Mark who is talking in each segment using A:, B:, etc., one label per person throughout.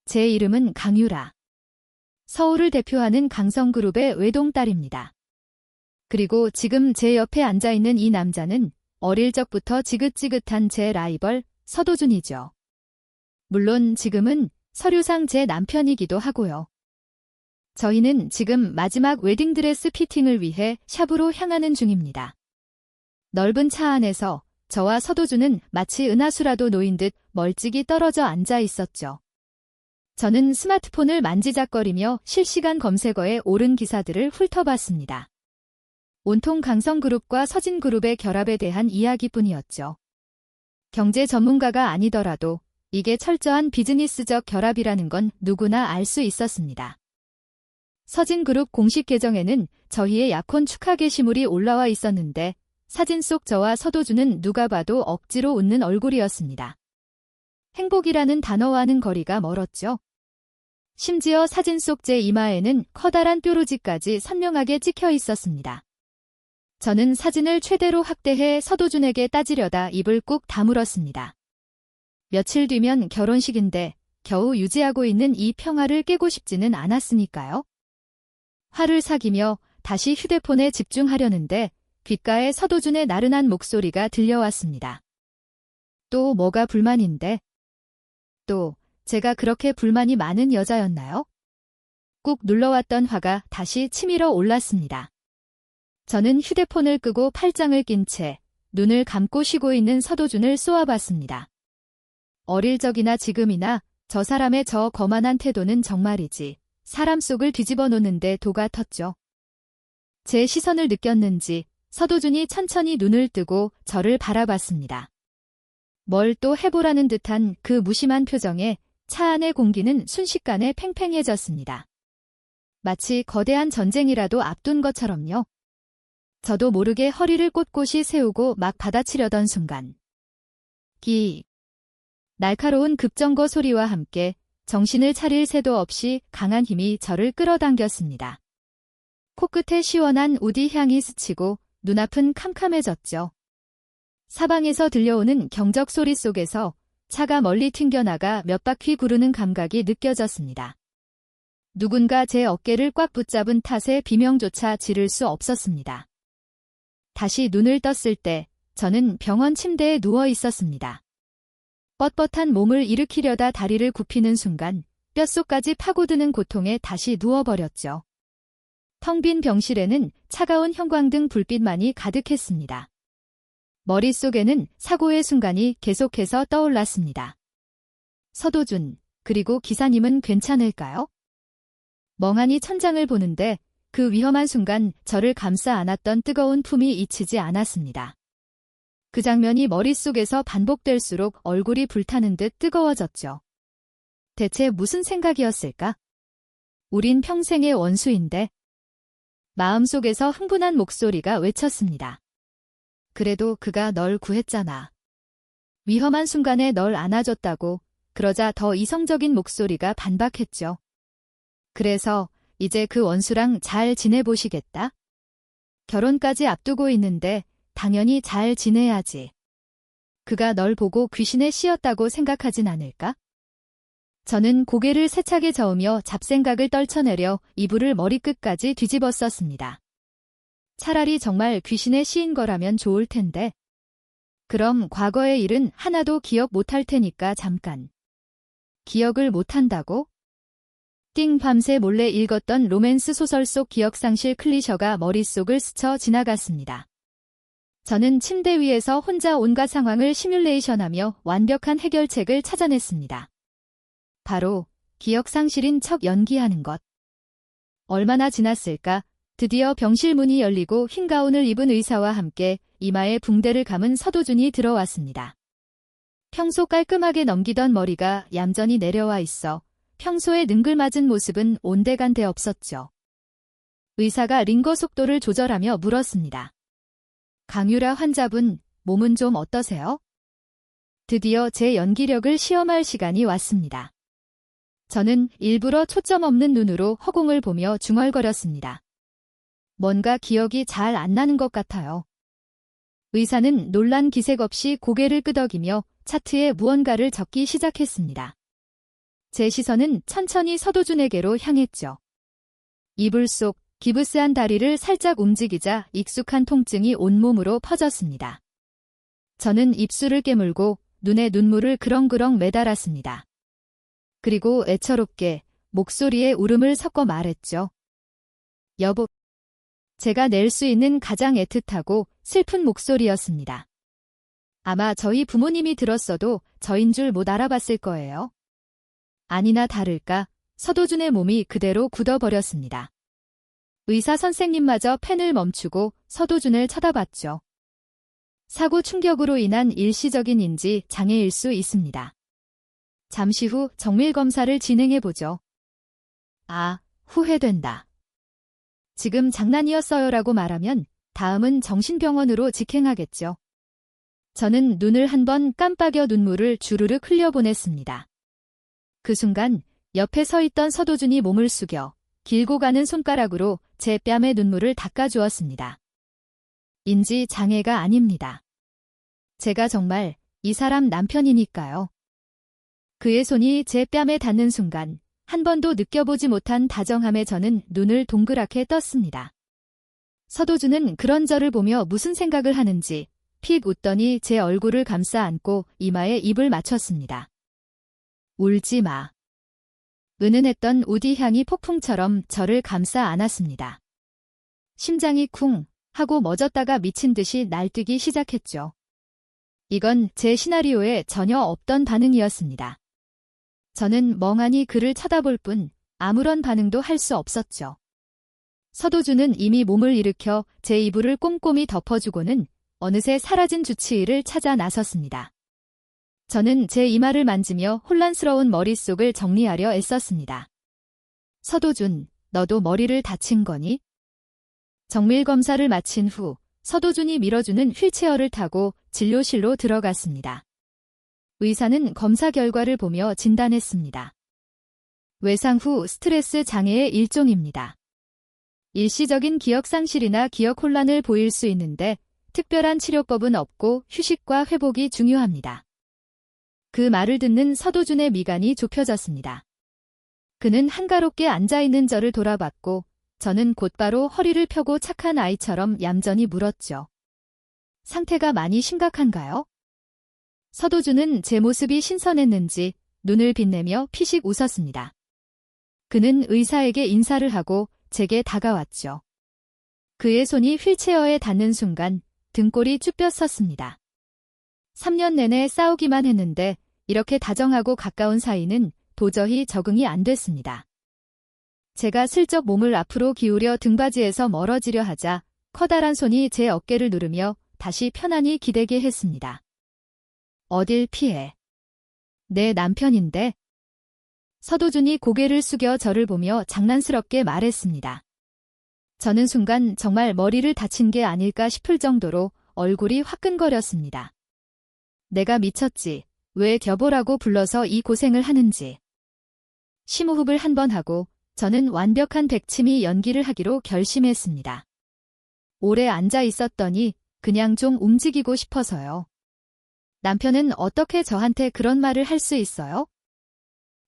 A: 제 이름은 강유라. 서울을 대표하는 강성그룹의 외동딸입니다. 그리고 지금 제 옆에 앉아있는 이 남자는 어릴 적부터 지긋지긋한 제 라이벌 서도준이죠. 물론 지금은 서류상 제 남편이기도 하고요. 저희는 지금 마지막 웨딩드레스 피팅을 위해 샵으로 향하는 중입니다. 넓은 차 안에서 저와 서도준은 마치 은하수라도 놓인 듯 멀찍이 떨어져 앉아 있었죠. 저는 스마트폰을 만지작거리며 실시간 검색어에 오른 기사들을 훑어봤습니다. 온통 강성그룹과 서진그룹의 결합에 대한 이야기뿐이었죠. 경제 전문가가 아니더라도 이게 철저한 비즈니스적 결합이라는 건 누구나 알 수 있었습니다. 서진그룹 공식 계정에는 저희의 약혼 축하 게시물이 올라와 있었는데 사진 속 저와 서도준은 누가 봐도 억지로 웃는 얼굴이었습니다. 행복이라는 단어와는 거리가 멀었죠. 심지어 사진 속 제 이마에는 커다란 뾰루지까지 선명하게 찍혀 있었습니다. 저는 사진을 최대로 확대해 서도준에게 따지려다 입을 꾹 다물었습니다. 며칠 뒤면 결혼식인데 겨우 유지하고 있는 이 평화를 깨고 싶지는 않았으니까요. 화를 사기며 다시 휴대폰에 집중하려는데 귓가에 서도준의 나른한 목소리가 들려왔습니다. 또 뭐가 불만인데? 또 제가 그렇게 불만이 많은 여자였나요? 꾹 눌러왔던 화가 다시 치밀어 올랐습니다. 저는 휴대폰을 끄고 팔짱을 낀 채 눈을 감고 쉬고 있는 서도준을 쏘아봤습니다. 어릴 적이나 지금이나 저 사람의 저 거만한 태도는 정말이지 사람 속을 뒤집어 놓는데 도가 텄죠. 제 시선을 느꼈는지 서도준이 천천히 눈을 뜨고 저를 바라봤습니다. 뭘 또 해보라는 듯한 그 무심한 표정에 차 안의 공기는 순식간에 팽팽해졌습니다. 마치 거대한 전쟁이라도 앞둔 것처럼요. 저도 모르게 허리를 꼿꼿이 세우고 막 받아치려던 순간 날카로운 급정거 소리와 함께 정신을 차릴 새도 없이 강한 힘이 저를 끌어당겼습니다. 코끝에 시원한 우디 향이 스치고 눈앞은 캄캄해졌죠. 사방에서 들려오는 경적 소리 속에서 차가 멀리 튕겨나가 몇 바퀴 구르는 감각이 느껴졌습니다. 누군가 제 어깨를 꽉 붙잡은 탓에 비명조차 지를 수 없었습니다. 다시 눈을 떴을 때 저는 병원 침대에 누워 있었습니다. 뻣뻣한 몸을 일으키려다 다리를 굽히는 순간 뼛속까지 파고드는 고통에 다시 누워버렸죠. 텅 빈 병실에는 차가운 형광등 불빛만이 가득했습니다. 머릿속에는 사고의 순간이 계속해서 떠올랐습니다. 서도준, 그리고 기사님은 괜찮을까요? 멍하니 천장을 보는데 그 위험한 순간 저를 감싸 안았던 뜨거운 품이 잊히지 않았습니다. 그 장면이 머릿속에서 반복될수록 얼굴이 불타는 듯 뜨거워졌죠. 대체 무슨 생각이었을까? 우린 평생의 원수인데. 마음속에서 흥분한 목소리가 외쳤습니다. 그래도 그가 널 구했잖아. 위험한 순간에 널 안아줬다고. 그러자 더 이성적인 목소리가 반박했죠. 그래서 이제 그 원수랑 잘 지내보시겠다? 결혼까지 앞두고 있는데 당연히 잘 지내야지. 그가 널 보고 귀신에 씌었다고 생각하진 않을까? 저는 고개를 세차게 저으며 잡생각을 떨쳐내려 이불을 머리끝까지 뒤집어 썼습니다. 차라리 정말 귀신에 씌인 거라면 좋을 텐데. 그럼 과거의 일은 하나도 기억 못할 테니까 잠깐. 기억을 못한다고? 밤새 몰래 읽었던 로맨스 소설 속 기억상실 클리셔가 머릿속을 스쳐 지나갔습니다. 저는 침대 위에서 혼자 온갖 상황을 시뮬레이션하며 완벽한 해결책을 찾아냈습니다. 바로 기억상실인 척 연기하는 것. 얼마나 지났을까? 드디어 병실 문이 열리고 흰 가운을 입은 의사와 함께 이마에 붕대를 감은 서도준이 들어왔습니다. 평소 깔끔하게 넘기던 머리가 얌전히 내려와 있어 평소에 능글맞은 모습은 온데간데 없었죠. 의사가 링거 속도를 조절하며 물었습니다. 강유라 환자분, 몸은 좀 어떠세요? 드디어 제 연기력을 시험할 시간이 왔습니다. 저는 일부러 초점 없는 눈으로 허공을 보며 중얼거렸습니다. 뭔가 기억이 잘 안 나는 것 같아요. 의사는 놀란 기색 없이 고개를 끄덕이며 차트에 무언가를 적기 시작했습니다. 제 시선은 천천히 서도준에게로 향했죠. 이불 속 기브스한 다리를 살짝 움직이자 익숙한 통증이 온몸으로 퍼졌습니다. 저는 입술을 깨물고 눈에 눈물을 그렁그렁 매달았습니다. 그리고 애처롭게 목소리에 울음을 섞어 말했죠. 여보. 제가 낼 수 있는 가장 애틋하고 슬픈 목소리였습니다. 아마 저희 부모님이 들었어도 저인 줄 못 알아봤을 거예요. 아니나 다를까 서도준의 몸이 그대로 굳어버렸습니다. 의사 선생님마저 펜을 멈추고 서도준을 쳐다봤죠. 사고 충격으로 인한 일시적인 인지 장애일 수 있습니다. 잠시 후 정밀 검사를 진행해보죠. 아, 후회된다. 지금 장난이었어요라고 말하면 다음은 정신병원으로 직행하겠죠. 저는 눈을 한번 깜빡여 눈물을 주르륵 흘려보냈습니다. 그 순간 옆에 서 있던 서도준이 몸을 숙여 길고 가는 손가락으로 제 뺨에 눈물을 닦아주었습니다. 인지 장애가 아닙니다. 제가 정말 이 사람 남편이니까요. 그의 손이 제 뺨에 닿는 순간 한 번도 느껴보지 못한 다정함에 저는 눈을 동그랗게 떴습니다. 서도준은 그런 저를 보며 무슨 생각을 하는지 픽 웃더니 제 얼굴을 감싸 안고 이마에 입을 맞췄습니다. 울지 마. 은은했던 우디 향이 폭풍처럼 저를 감싸 안았습니다. 심장이 쿵 하고 멎었다가 미친 듯이 날뛰기 시작했죠. 이건 제 시나리오에 전혀 없던 반응이었습니다. 저는 멍하니 그를 쳐다볼 뿐 아무런 반응도 할 수 없었죠. 서도준은 이미 몸을 일으켜 제 이불을 꼼꼼히 덮어주고는 어느새 사라진 주치의를 찾아 나섰습니다. 저는 제 이마를 만지며 혼란스러운 머릿속을 정리하려 애썼습니다. 서도준, 너도 머리를 다친 거니? 정밀 검사를 마친 후 서도준이 밀어주는 휠체어를 타고 진료실로 들어갔습니다. 의사는 검사 결과를 보며 진단했습니다. 외상 후 스트레스 장애의 일종입니다. 일시적인 기억 상실이나 기억 혼란을 보일 수 있는데 특별한 치료법은 없고 휴식과 회복이 중요합니다. 그 말을 듣는 서도준의 미간이 좁혀졌습니다. 그는 한가롭게 앉아있는 저를 돌아봤고 저는 곧바로 허리를 펴고 착한 아이처럼 얌전히 물었죠. 상태가 많이 심각한가요? 서도준은 제 모습이 신선했는지 눈을 빛내며 피식 웃었습니다. 그는 의사에게 인사를 하고 제게 다가왔죠. 그의 손이 휠체어에 닿는 순간 등골이 쭈뼛 섰습니다. 3년 내내 싸우기만 했는데 이렇게 다정하고 가까운 사이는 도저히 적응이 안 됐습니다. 제가 슬쩍 몸을 앞으로 기울여 등받이에서 멀어지려 하자 커다란 손이 제 어깨를 누르며 다시 편안히 기대게 했습니다. 어딜 피해. 내 남편인데. 서도준이 고개를 숙여 저를 보며 장난스럽게 말했습니다. 저는 순간 정말 머리를 다친 게 아닐까 싶을 정도로 얼굴이 화끈거렸습니다. 내가 미쳤지. 왜 겨보라고 불러서 이 고생을 하는지. 심호흡을 한 번 하고 저는 완벽한 백치미 연기를 하기로 결심했습니다. 오래 앉아 있었더니 그냥 좀 움직이고 싶어서요. 남편은 어떻게 저한테 그런 말을 할 수 있어요?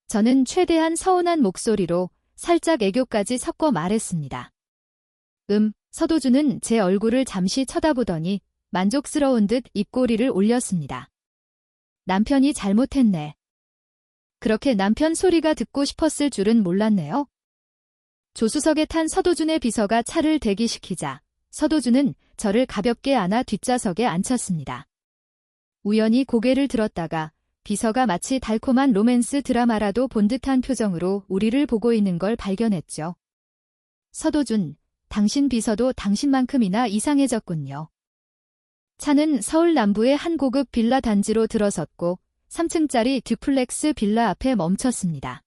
A: 저는 최대한 서운한 목소리로 살짝 애교까지 섞어 말했습니다. 서도준은 제 얼굴을 잠시 쳐다보더니 만족스러운 듯 입꼬리를 올렸습니다. 남편이 잘못했네. 그렇게 남편 소리가 듣고 싶었을 줄은 몰랐네요. 조수석에 탄 서도준의 비서가 차를 대기시키자 서도준은 저를 가볍게 안아 뒷좌석에 앉혔습니다. 우연히 고개를 들었다가 비서가 마치 달콤한 로맨스 드라마라도 본 듯한 표정으로 우리를 보고 있는 걸 발견했죠. 서도준, 당신 비서도 당신만큼이나 이상해졌군요. 차는 서울 남부의 한 고급 빌라 단지로 들어섰고 3층짜리 듀플렉스 빌라 앞에 멈췄습니다.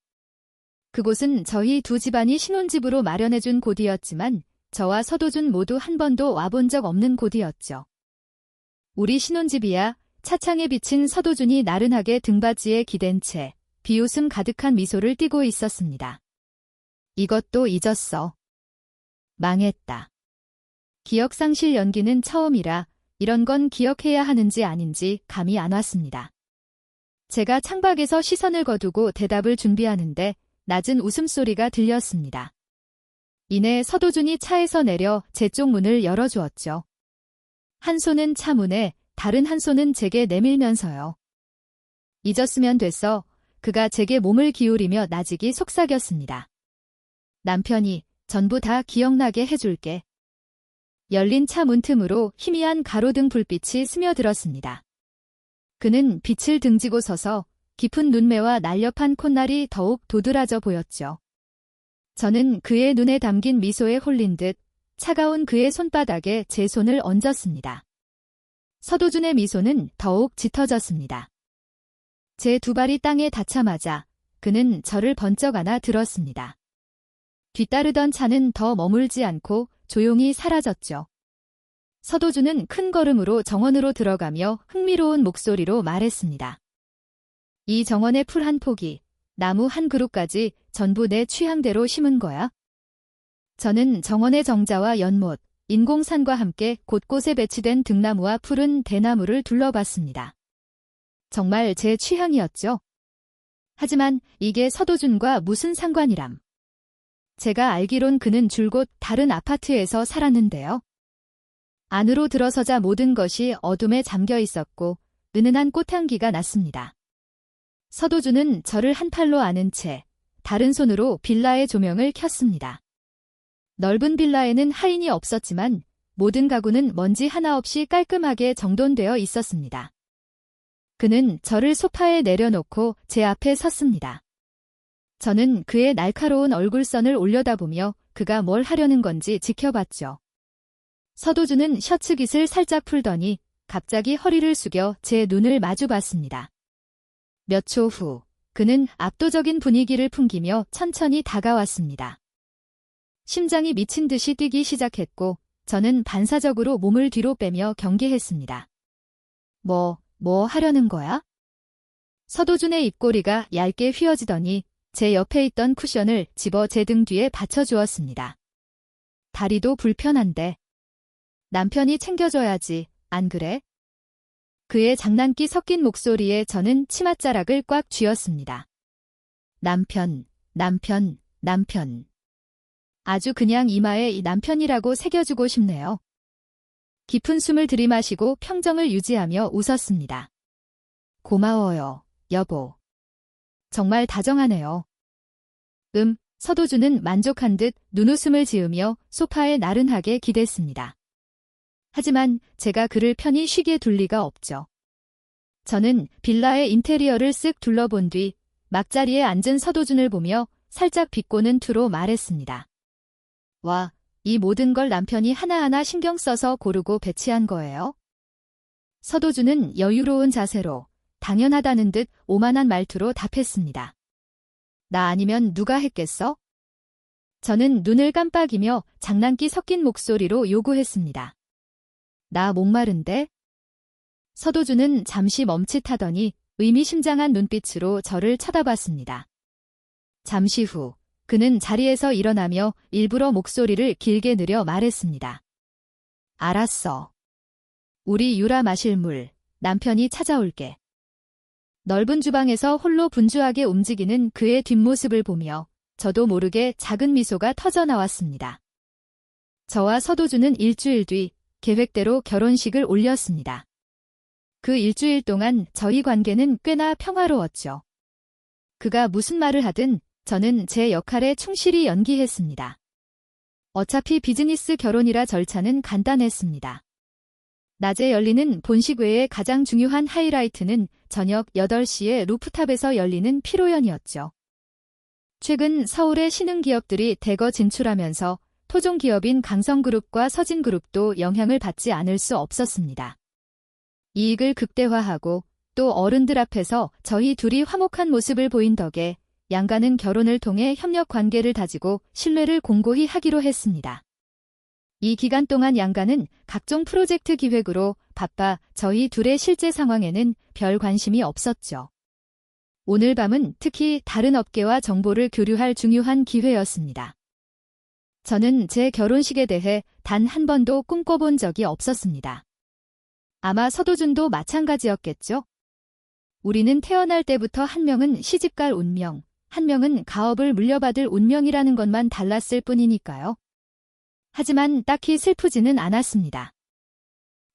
A: 그곳은 저희 두 집안이 신혼집으로 마련해준 곳이었지만 저와 서도준 모두 한 번도 와본 적 없는 곳이었죠. 우리 신혼집이야. 차창에 비친 서도준이 나른하게 등받이에 기댄 채 비웃음 가득한 미소를 띠고 있었습니다. 이것도 잊었어. 망했다. 기억상실 연기는 처음이라 이런 건 기억해야 하는지 아닌지 감이 안 왔습니다. 제가 창밖에서 시선을 거두고 대답을 준비하는데 낮은 웃음소리가 들렸습니다. 이내 서도준이 차에서 내려 제 쪽 문을 열어주었죠. 한 손은 차 문에, 다른 한 손은 제게 내밀면서요. 잊었으면 됐어. 그가 제게 몸을 기울이며 나직이 속삭였습니다. 남편이 전부 다 기억나게 해줄게. 열린 차 문틈으로 희미한 가로등 불빛이 스며들었습니다. 그는 빛을 등지고 서서 깊은 눈매와 날렵한 콧날이 더욱 도드라져 보였죠. 저는 그의 눈에 담긴 미소에 홀린 듯 차가운 그의 손바닥에 제 손을 얹었습니다. 서도준의 미소는 더욱 짙어졌습니다. 제 두 발이 땅에 닿자마자 그는 저를 번쩍 안아 들었습니다. 뒤따르던 차는 더 머물지 않고 조용히 사라졌죠. 서도준은 큰 걸음으로 정원으로 들어가며 흥미로운 목소리로 말했습니다. 이 정원의 풀 한 포기, 나무 한 그루까지 전부 내 취향대로 심은 거야? 저는 정원의 정자와 연못, 인공산과 함께 곳곳에 배치된 등나무와 푸른 대나무를 둘러봤습니다. 정말 제 취향이었죠. 하지만 이게 서도준과 무슨 상관이람. 제가 알기론 그는 줄곧 다른 아파트에서 살았는데요. 안으로 들어서자 모든 것이 어둠에 잠겨 있었고 은은한 꽃향기가 났습니다. 서도준은 저를 한 팔로 안은 채 다른 손으로 빌라의 조명을 켰습니다. 넓은 빌라에는 하인이 없었지만 모든 가구는 먼지 하나 없이 깔끔하게 정돈되어 있었습니다. 그는 저를 소파에 내려놓고 제 앞에 섰습니다. 저는 그의 날카로운 얼굴선을 올려다보며 그가 뭘 하려는 건지 지켜봤죠. 서도준은 셔츠 깃을 살짝 풀더니 갑자기 허리를 숙여 제 눈을 마주봤습니다. 몇 초 후 그는 압도적인 분위기를 풍기며 천천히 다가왔습니다. 심장이 미친 듯이 뛰기 시작했고 저는 반사적으로 몸을 뒤로 빼며 경계했습니다. 뭐 하려는 거야? 서도준의 입꼬리가 얇게 휘어지더니 제 옆에 있던 쿠션을 집어 제 등 뒤에 받쳐주었습니다. 다리도 불편한데. 남편이 챙겨줘야지, 안 그래? 그의 장난기 섞인 목소리에 저는 치맛자락을 꽉 쥐었습니다. 남편. 아주 그냥 이마에 이 남편이라고 새겨주고 싶네요. 깊은 숨을 들이마시고 평정을 유지하며 웃었습니다. 고마워요, 여보. 정말 다정하네요. 서도준은 만족한 듯 눈웃음을 지으며 소파에 나른하게 기댔습니다. 하지만 제가 그를 편히 쉬게 둘 리가 없죠. 저는 빌라의 인테리어를 쓱 둘러본 뒤 막자리에 앉은 서도준을 보며 살짝 비꼬는 투로 말했습니다. 와, 이 모든 걸 남편이 하나하나 신경 써서 고르고 배치한 거예요? 서도준은 여유로운 자세로 당연하다는 듯 오만한 말투로 답했습니다. 나 아니면 누가 했겠어? 저는 눈을 깜빡이며 장난기 섞인 목소리로 요구했습니다. 나 목마른데? 서도준은 잠시 멈칫하더니 의미심장한 눈빛으로 저를 쳐다봤습니다. 잠시 후 그는 자리에서 일어나며 일부러 목소리를 길게 느려 말했습니다. 알았어. 우리 유라 마실 물, 남편이 찾아올게. 넓은 주방에서 홀로 분주하게 움직이는 그의 뒷모습을 보며 저도 모르게 작은 미소가 터져 나왔습니다. 저와 서도준은 일주일 뒤 계획대로 결혼식을 올렸습니다. 그 일주일 동안 저희 관계는 꽤나 평화로웠죠. 그가 무슨 말을 하든 저는 제 역할에 충실히 연기했습니다. 어차피 비즈니스 결혼이라 절차는 간단했습니다. 낮에 열리는 본식 외의 가장 중요한 하이라이트는 저녁 8시에 루프탑에서 열리는 피로연이었죠. 최근 서울의 신흥기업들이 대거 진출하면서 토종기업인 강성그룹과 서진그룹도 영향을 받지 않을 수 없었습니다. 이익을 극대화하고 또 어른들 앞에서 저희 둘이 화목한 모습을 보인 덕에 양가는 결혼을 통해 협력 관계를 다지고 신뢰를 공고히 하기로 했습니다. 이 기간 동안 양가는 각종 프로젝트 기획으로 바빠 저희 둘의 실제 상황에는 별 관심이 없었죠. 오늘 밤은 특히 다른 업계와 정보를 교류할 중요한 기회였습니다. 저는 제 결혼식에 대해 단 한 번도 꿈꿔본 적이 없었습니다. 아마 서도준도 마찬가지였겠죠? 우리는 태어날 때부터 한 명은 시집갈 운명, 한 명은 가업을 물려받을 운명이라는 것만 달랐을 뿐이니까요. 하지만 딱히 슬프지는 않았습니다.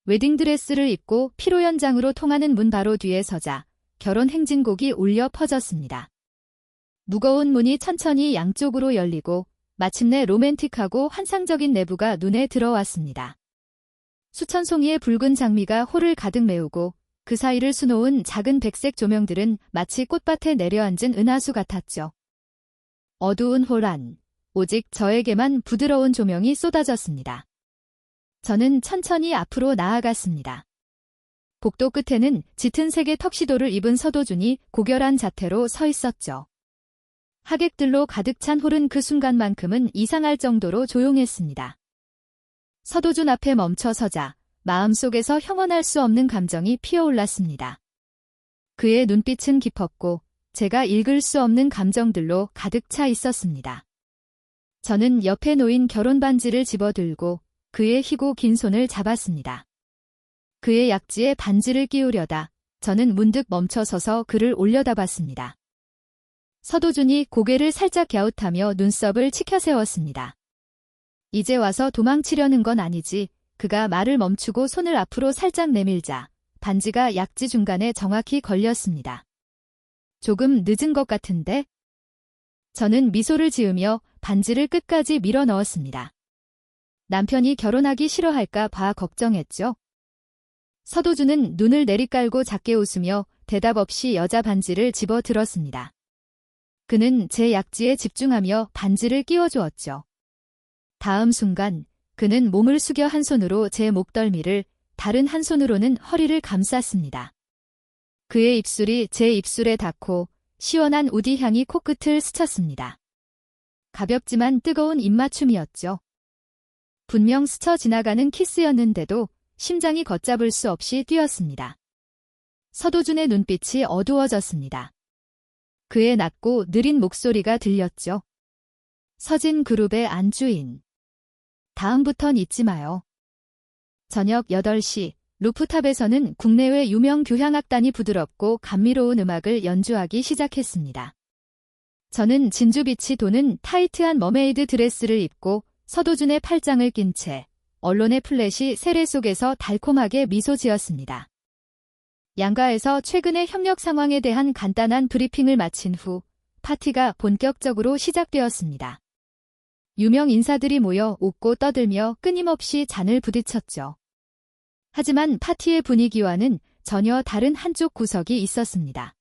A: 웨딩드레스를 입고 피로연장으로 통하는 문 바로 뒤에 서자 결혼 행진곡이 울려 퍼졌습니다. 무거운 문이 천천히 양쪽으로 열리고 마침내 로맨틱하고 환상적인 내부가 눈에 들어왔습니다. 수천 송이의 붉은 장미가 홀을 가득 메우고 그 사이를 수놓은 작은 백색 조명들은 마치 꽃밭에 내려앉은 은하수 같았죠. 어두운 홀 안, 오직 저에게만 부드러운 조명이 쏟아졌습니다. 저는 천천히 앞으로 나아갔습니다. 복도 끝에는 짙은 색의 턱시도를 입은 서도준이 고결한 자태로 서 있었죠. 하객들로 가득 찬 홀은 그 순간만큼은 이상할 정도로 조용했습니다. 서도준 앞에 멈춰 서자 마음속에서 형언할 수 없는 감정이 피어올랐습니다. 그의 눈빛은 깊었고 제가 읽을 수 없는 감정들로 가득 차 있었습니다. 저는 옆에 놓인 결혼 반지를 집어들고 그의 희고 긴 손을 잡았습니다. 그의 약지에 반지를 끼우려다 저는 문득 멈춰서서 그를 올려다봤습니다. 서도준이 고개를 살짝 갸웃하며 눈썹을 치켜세웠습니다. 이제 와서 도망치려는 건 아니지. 그가 말을 멈추고 손을 앞으로 살짝 내밀자 반지가 약지 중간에 정확히 걸렸습니다. 조금 늦은 것 같은데? 저는 미소를 지으며 반지를 끝까지 밀어 넣었습니다. 남편이 결혼하기 싫어할까 봐 걱정했죠. 서도준은 눈을 내리깔고 작게 웃으며 대답 없이 여자 반지를 집어 들었습니다. 그는 제 약지에 집중하며 반지를 끼워주었죠. 다음 순간 그는 몸을 숙여 한 손으로 제 목덜미를, 다른 한 손으로는 허리를 감쌌습니다. 그의 입술이 제 입술에 닿고 시원한 우디 향이 코끝을 스쳤습니다. 가볍지만 뜨거운 입맞춤이었죠. 분명 스쳐 지나가는 키스였는데도 심장이 걷잡을 수 없이 뛰었습니다. 서도준의 눈빛이 어두워졌습니다. 그의 낮고 느린 목소리가 들렸죠. 서진 그룹의 안주인. 다음부턴 잊지 마요. 저녁 8시, 루프탑에서는 국내외 유명 교향악단이 부드럽고 감미로운 음악을 연주하기 시작했습니다. 저는 진주빛이 도는 타이트한 머메이드 드레스를 입고 서도준의 팔짱을 낀 채 언론의 플래시 세례 속에서 달콤하게 미소 지었습니다. 양가에서 최근의 협력 상황에 대한 간단한 브리핑을 마친 후 파티가 본격적으로 시작되었습니다. 유명 인사들이 모여 웃고 떠들며 끊임없이 잔을 부딪혔죠. 하지만 파티의 분위기와는 전혀 다른 한쪽 구석이 있었습니다.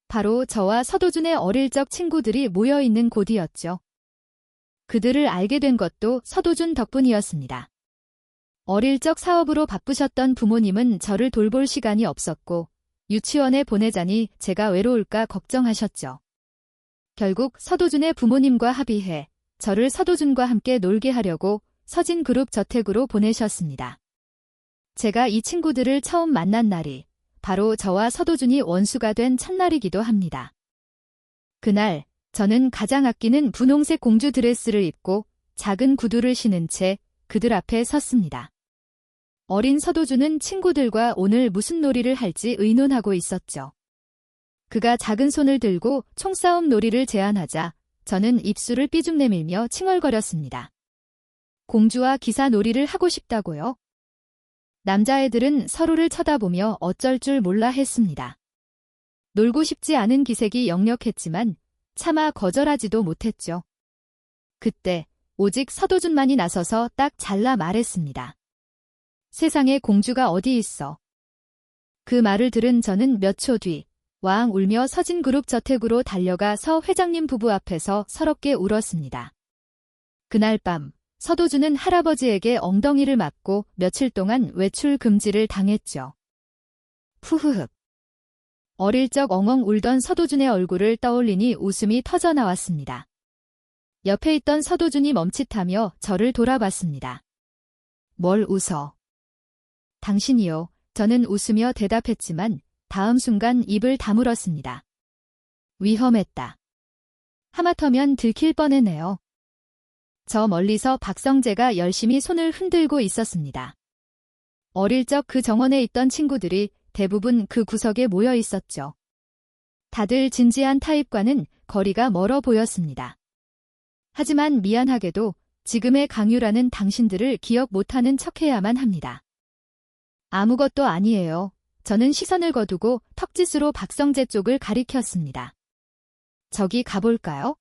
A: 바로 저와 서도준의 어릴 적 친구들이 모여있는 곳이었죠. 그들을 알게 된 것도 서도준 덕분이었습니다. 어릴 적 사업으로 바쁘셨던 부모님은 저를 돌볼 시간이 없었고 유치원에 보내자니 제가 외로울까 걱정하셨죠. 결국 서도준의 부모님과 합의해 저를 서도준과 함께 놀게 하려고 서진그룹 저택으로 보내셨습니다. 제가 이 친구들을 처음 만난 날이 바로 저와 서도준이 원수가 된 첫날이기도 합니다. 그날 저는 가장 아끼는 분홍색 공주 드레스를 입고 작은 구두를 신은 채 그들 앞에 섰습니다. 어린 서도준은 친구들과 오늘 무슨 놀이를 할지 의논하고 있었죠. 그가 작은 손을 들고 총싸움 놀이를 제안하자 저는 입술을 삐죽 내밀며 칭얼거렸습니다. 공주와 기사 놀이를 하고 싶다고요? 남자애들은 서로를 쳐다보며 어쩔 줄 몰라 했습니다. 놀고 싶지 않은 기색이 역력했지만 차마 거절하지도 못했죠. 그때 오직 서도준만이 나서서 딱 잘라 말했습니다. 세상에 공주가 어디 있어. 그 말을 들은 저는 몇 초 뒤 왕 울며 서진그룹 저택으로 달려가 서 회장님 부부 앞에서 서럽게 울었습니다. 그날 밤 서도준은 할아버지에게 엉덩이를 맞고 며칠 동안 외출 금지를 당했죠. 푸흐흡. 어릴 적 엉엉 울던 서도준의 얼굴을 떠올리니 웃음이 터져나왔습니다. 옆에 있던 서도준이 멈칫하며 저를 돌아봤습니다. 뭘 웃어? 당신이요. 저는 웃으며 대답했지만 다음 순간 입을 다물었습니다. 위험했다. 하마터면 들킬 뻔했네요. 저 멀리서 박성재가 열심히 손을 흔들고 있었습니다. 어릴 적 그 정원에 있던 친구들이 대부분 그 구석에 모여 있었죠. 다들 진지한 타입과는 거리가 멀어 보였습니다. 하지만 미안하게도 지금의 강유라는 당신들을 기억 못하는 척해야만 합니다. 아무것도 아니에요. 저는 시선을 거두고 턱짓으로 박성재 쪽을 가리켰습니다. 저기 가볼까요?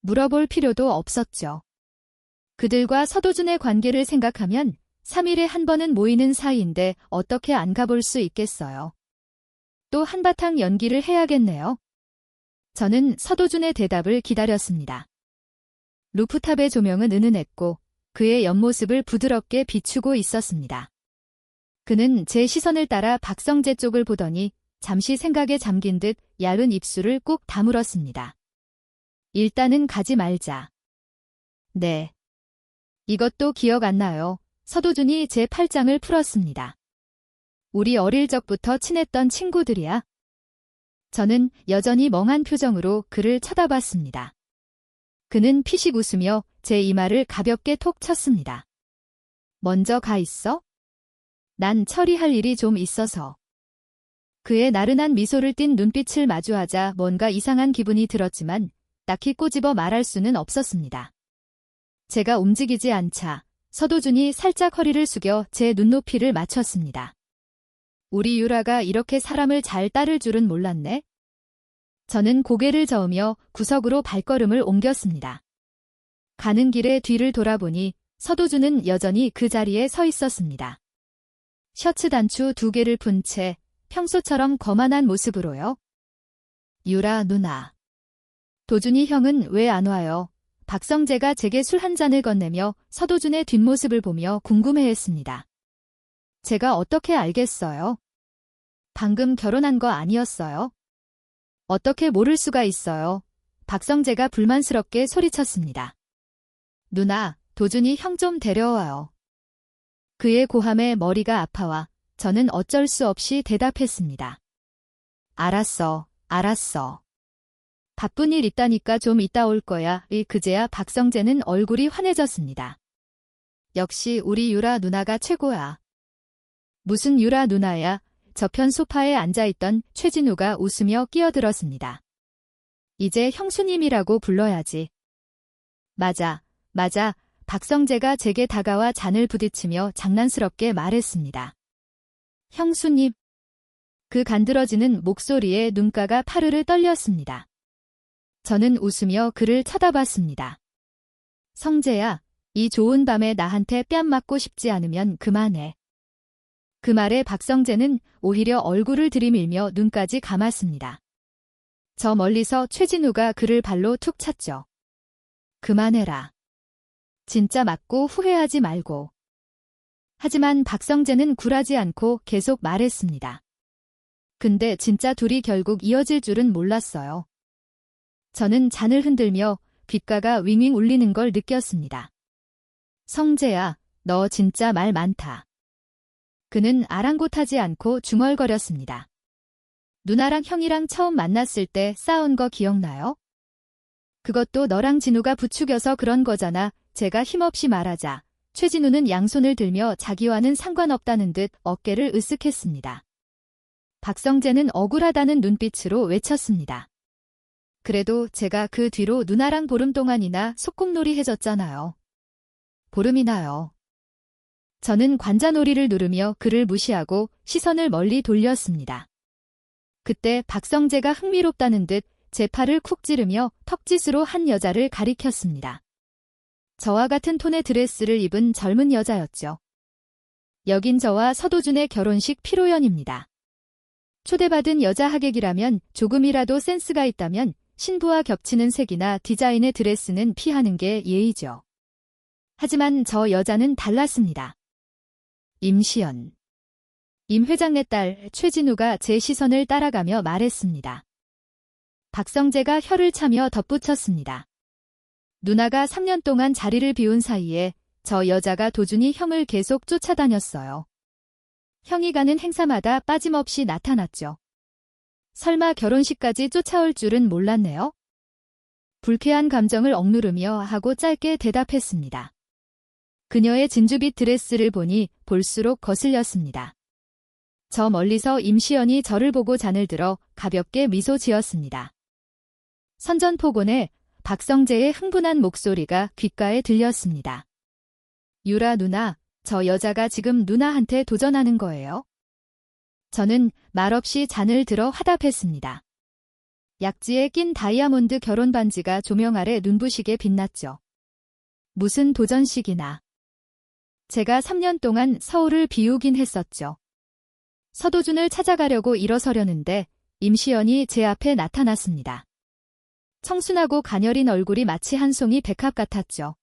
A: 물어볼 필요도 없었죠. 그들과 서도준의 관계를 생각하면 3일에 한 번은 모이는 사이인데 어떻게 안 가볼 수 있겠어요. 또 한바탕 연기를 해야겠네요. 저는 서도준의 대답을 기다렸습니다. 루프탑의 조명은 은은했고 그의 옆모습을 부드럽게 비추고 있었습니다. 그는 제 시선을 따라 박성재 쪽을 보더니 잠시 생각에 잠긴 듯 얇은 입술을 꾹 다물었습니다. 일단은 가지 말자. 네. 이것도 기억 안 나요. 서도준이 제 팔짱을 풀었습니다. 우리 어릴 적부터 친했던 친구들이야. 저는 여전히 멍한 표정으로 그를 쳐다봤습니다. 그는 피식 웃으며 제 이마를 가볍게 톡 쳤습니다. 먼저 가 있어? 난 처리할 일이 좀 있어서. 그의 나른한 미소를 띤 눈빛을 마주하자 뭔가 이상한 기분이 들었지만 딱히 꼬집어 말할 수는 없었습니다. 제가 움직이지 않자 서도준이 살짝 허리를 숙여 제 눈높이를 맞췄습니다. 우리 유라가 이렇게 사람을 잘 따를 줄은 몰랐네. 저는 고개를 저으며 구석으로 발걸음을 옮겼습니다. 가는 길에 뒤를 돌아보니 서도준은 여전히 그 자리에 서 있었습니다. 셔츠 단추 2개를 푼 채 평소처럼 거만한 모습으로요. 유라 누나. 도준이 형은 왜 안 와요? 박성재가 제게 술 한 잔을 건네며 서도준의 뒷모습을 보며 궁금해했습니다. 제가 어떻게 알겠어요? 방금 결혼한 거 아니었어요? 어떻게 모를 수가 있어요? 박성재가 불만스럽게 소리쳤습니다. 누나, 도준이 형 좀 데려와요. 그의 고함에 머리가 아파와 저는 어쩔 수 없이 대답했습니다. 알았어, 알았어. 바쁜 일 있다니까 좀 이따 올 거야. 그제야 박성재는 얼굴이 환해졌습니다. 역시 우리 유라 누나가 최고야. 무슨 유라 누나야? 저편 소파에 앉아있던 최진우가 웃으며 끼어들었습니다. 이제 형수님이라고 불러야지. 맞아, 맞아. 박성재가 제게 다가와 잔을 부딪히며 장난스럽게 말했습니다. 형수님. 그 간드러지는 목소리에 눈가가 파르르 떨렸습니다. 저는 웃으며 그를 쳐다봤습니다. 성재야, 이 좋은 밤에 나한테 뺨 맞고 싶지 않으면 그만해. 그 말에 박성재는 오히려 얼굴을 들이밀며 눈까지 감았습니다. 저 멀리서 최진우가 그를 발로 툭 찼죠. 그만해라. 진짜 맞고 후회하지 말고. 하지만 박성재는 굴하지 않고 계속 말했습니다. 근데 진짜 둘이 결국 이어질 줄은 몰랐어요. 저는 잔을 흔들며 귓가가 윙윙 울리는 걸 느꼈습니다. 성재야, 너 진짜 말 많다. 그는 아랑곳하지 않고 중얼거렸습니다. 누나랑 형이랑 처음 만났을 때 싸운 거 기억나요? 그것도 너랑 진우가 부추겨서 그런 거잖아. 제가 힘없이 말하자 최진우는 양손을 들며 자기와는 상관없다는 듯 어깨를 으쓱했습니다. 박성재는 억울하다는 눈빛으로 외쳤습니다. 그래도 제가 그 뒤로 누나랑 보름 동안이나 소꿉놀이 해줬잖아요. 보름이나요. 저는 관자놀이를 누르며 그를 무시하고 시선을 멀리 돌렸습니다. 그때 박성재가 흥미롭다는 듯 제 팔을 쿡 찌르며 턱짓으로 한 여자를 가리켰습니다. 저와 같은 톤의 드레스를 입은 젊은 여자였죠. 여긴 저와 서도준의 결혼식 피로연입니다. 초대받은 여자 하객이라면 조금이라도 센스가 있다면 신부와 겹치는 색이나 디자인의 드레스는 피하는 게 예의죠. 하지만 저 여자는 달랐습니다. 임시연. 임 회장네 딸 최진우가 제 시선을 따라가며 말했습니다. 박성재가 혀를 차며 덧붙였습니다. 누나가 3년 동안 자리를 비운 사이에 저 여자가 도준이 형을 계속 쫓아다녔어요. 형이 가는 행사마다 빠짐없이 나타났죠. 설마 결혼식까지 쫓아올 줄은 몰랐네요. 불쾌한 감정을 억누르며 하고 짧게 대답했습니다. 그녀의 진주빛 드레스를 보니 볼수록 거슬렸습니다. 저 멀리서 임시연이 저를 보고 잔을 들어 가볍게 미소 지었습니다. 선전포곤에 박성재의 흥분한 목소리가 귓가에 들렸습니다. 유라 누나, 저 여자가 지금 누나한테 도전하는 거예요? 저는 말없이 잔을 들어 화답했습니다. 약지에 낀 다이아몬드 결혼 반지가 조명 아래 눈부시게 빛났죠. 무슨 도전식이나. 제가 3년 동안 서울을 비우긴 했었죠. 서도준을 찾아가려고 일어서려는데 임시연이 제 앞에 나타났습니다. 청순하고 가녀린 얼굴이 마치 한 송이 백합 같았죠.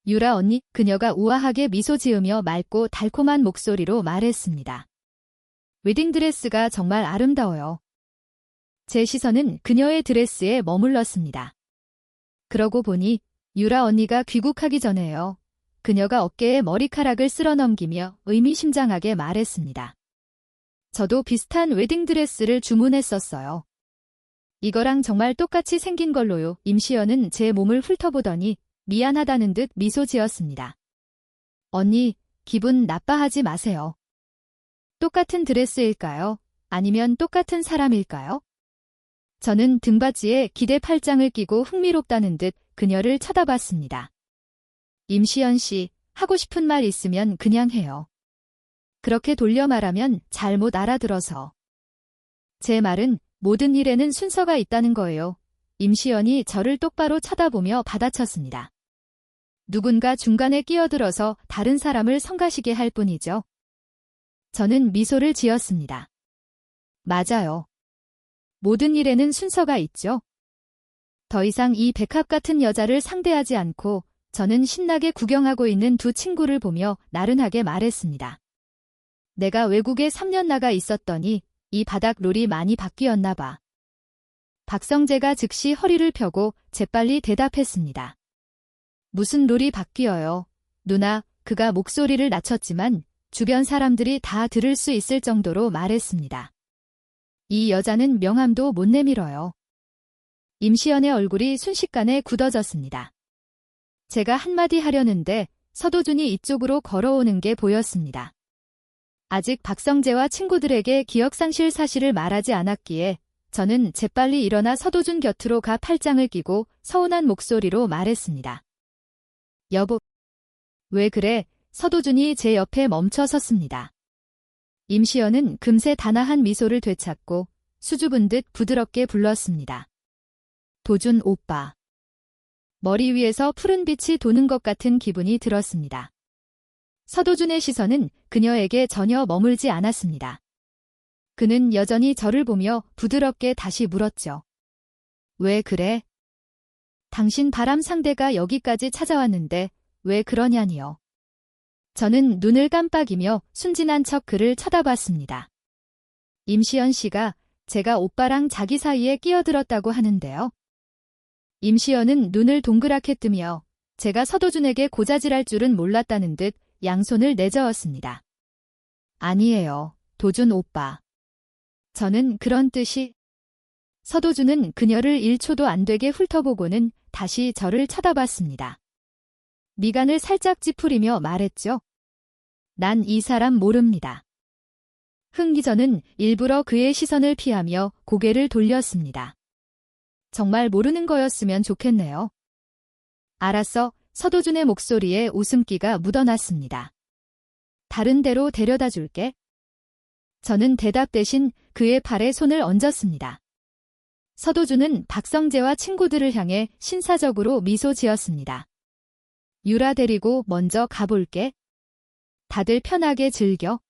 A: 유라 언니, 그녀가 우아하게 미소 지으며 맑고 달콤한 목소리로 말했습니다. 웨딩드레스가 정말 아름다워요. 제 시선은 그녀의 드레스에 머물렀습니다. 그러고 보니 유라 언니가 귀국하기 전에요. 그녀가 어깨에 머리카락을 쓸어 넘기며 의미심장하게 말했습니다. 저도 비슷한 웨딩드레스를 주문했었어요. 이거랑 정말 똑같이 생긴 걸로요. 임시연은 제 몸을 훑어보더니 미안하다는 듯 미소 지었습니다. 언니, 기분 나빠하지 마세요. 똑같은 드레스일까요? 아니면 똑같은 사람일까요? 저는 등받이에 기대 팔짱을 끼고 흥미롭다는 듯 그녀를 쳐다봤습니다. 임시연 씨, 하고 싶은 말 있으면 그냥 해요. 그렇게 돌려 말하면 잘못 알아들어서. 제 말은 모든 일에는 순서가 있다는 거예요. 임시연이 저를 똑바로 쳐다보며 받아쳤습니다. 누군가 중간에 끼어들어서 다른 사람을 성가시게 할 뿐이죠. 저는 미소를 지었습니다. 맞아요. 모든 일에는 순서가 있죠. 더 이상 이 백합 같은 여자를 상대하지 않고 저는 신나게 구경하고 있는 두 친구를 보며 나른하게 말했습니다. 내가 외국에 3년 나가 있었더니 이 바닥 룰이 많이 바뀌었나 봐. 박성재가 즉시 허리를 펴고 재빨리 대답했습니다. 무슨 룰이 바뀌어요? 누나, 그가 목소리를 낮췄지만 주변 사람들이 다 들을 수 있을 정도로 말했습니다. 이 여자는 명함도 못 내밀어요. 임시연의 얼굴이 순식간에 굳어졌습니다. 제가 한마디 하려는데 서도준이 이쪽으로 걸어오는 게 보였습니다. 아직 박성재와 친구들에게 기억상실 사실을 말하지 않았기에 저는 재빨리 일어나 서도준 곁으로 가 팔짱을 끼고 서운한 목소리로 말했습니다. 여보, 왜 그래? 서도준이 제 옆에 멈춰 섰습니다. 임시연은 금세 단아한 미소를 되찾고 수줍은 듯 부드럽게 불렀습니다. 도준 오빠. 머리 위에서 푸른 빛이 도는 것 같은 기분이 들었습니다. 서도준의 시선은 그녀에게 전혀 머물지 않았습니다. 그는 여전히 저를 보며 부드럽게 다시 물었죠. 왜 그래? 당신 바람 상대가 여기까지 찾아왔는데 왜 그러냐니요. 저는 눈을 깜빡이며 순진한 척 그를 쳐다봤습니다. 임시연 씨가 제가 오빠랑 자기 사이에 끼어들었다고 하는데요. 임시연은 눈을 동그랗게 뜨며 제가 서도준에게 고자질할 줄은 몰랐다는 듯 양손을 내저었습니다. 아니에요, 도준 오빠. 저는 그런 뜻이... 서도준은 그녀를 1초도 안 되게 훑어보고는 다시 저를 쳐다봤습니다. 미간을 살짝 찌푸리며 말했죠. 난 이 사람 모릅니다. 흥기전은 일부러 그의 시선을 피하며 고개를 돌렸습니다. 정말 모르는 거였으면 좋겠네요. 알았어. 서도준의 목소리에 웃음기가 묻어났습니다. 다른 데로 데려다 줄게. 저는 대답 대신 그의 팔에 손을 얹었습니다. 서도준은 박성재와 친구들을 향해 신사적으로 미소 지었습니다. 유라 데리고 먼저 가볼게. 다들 편하게 즐겨.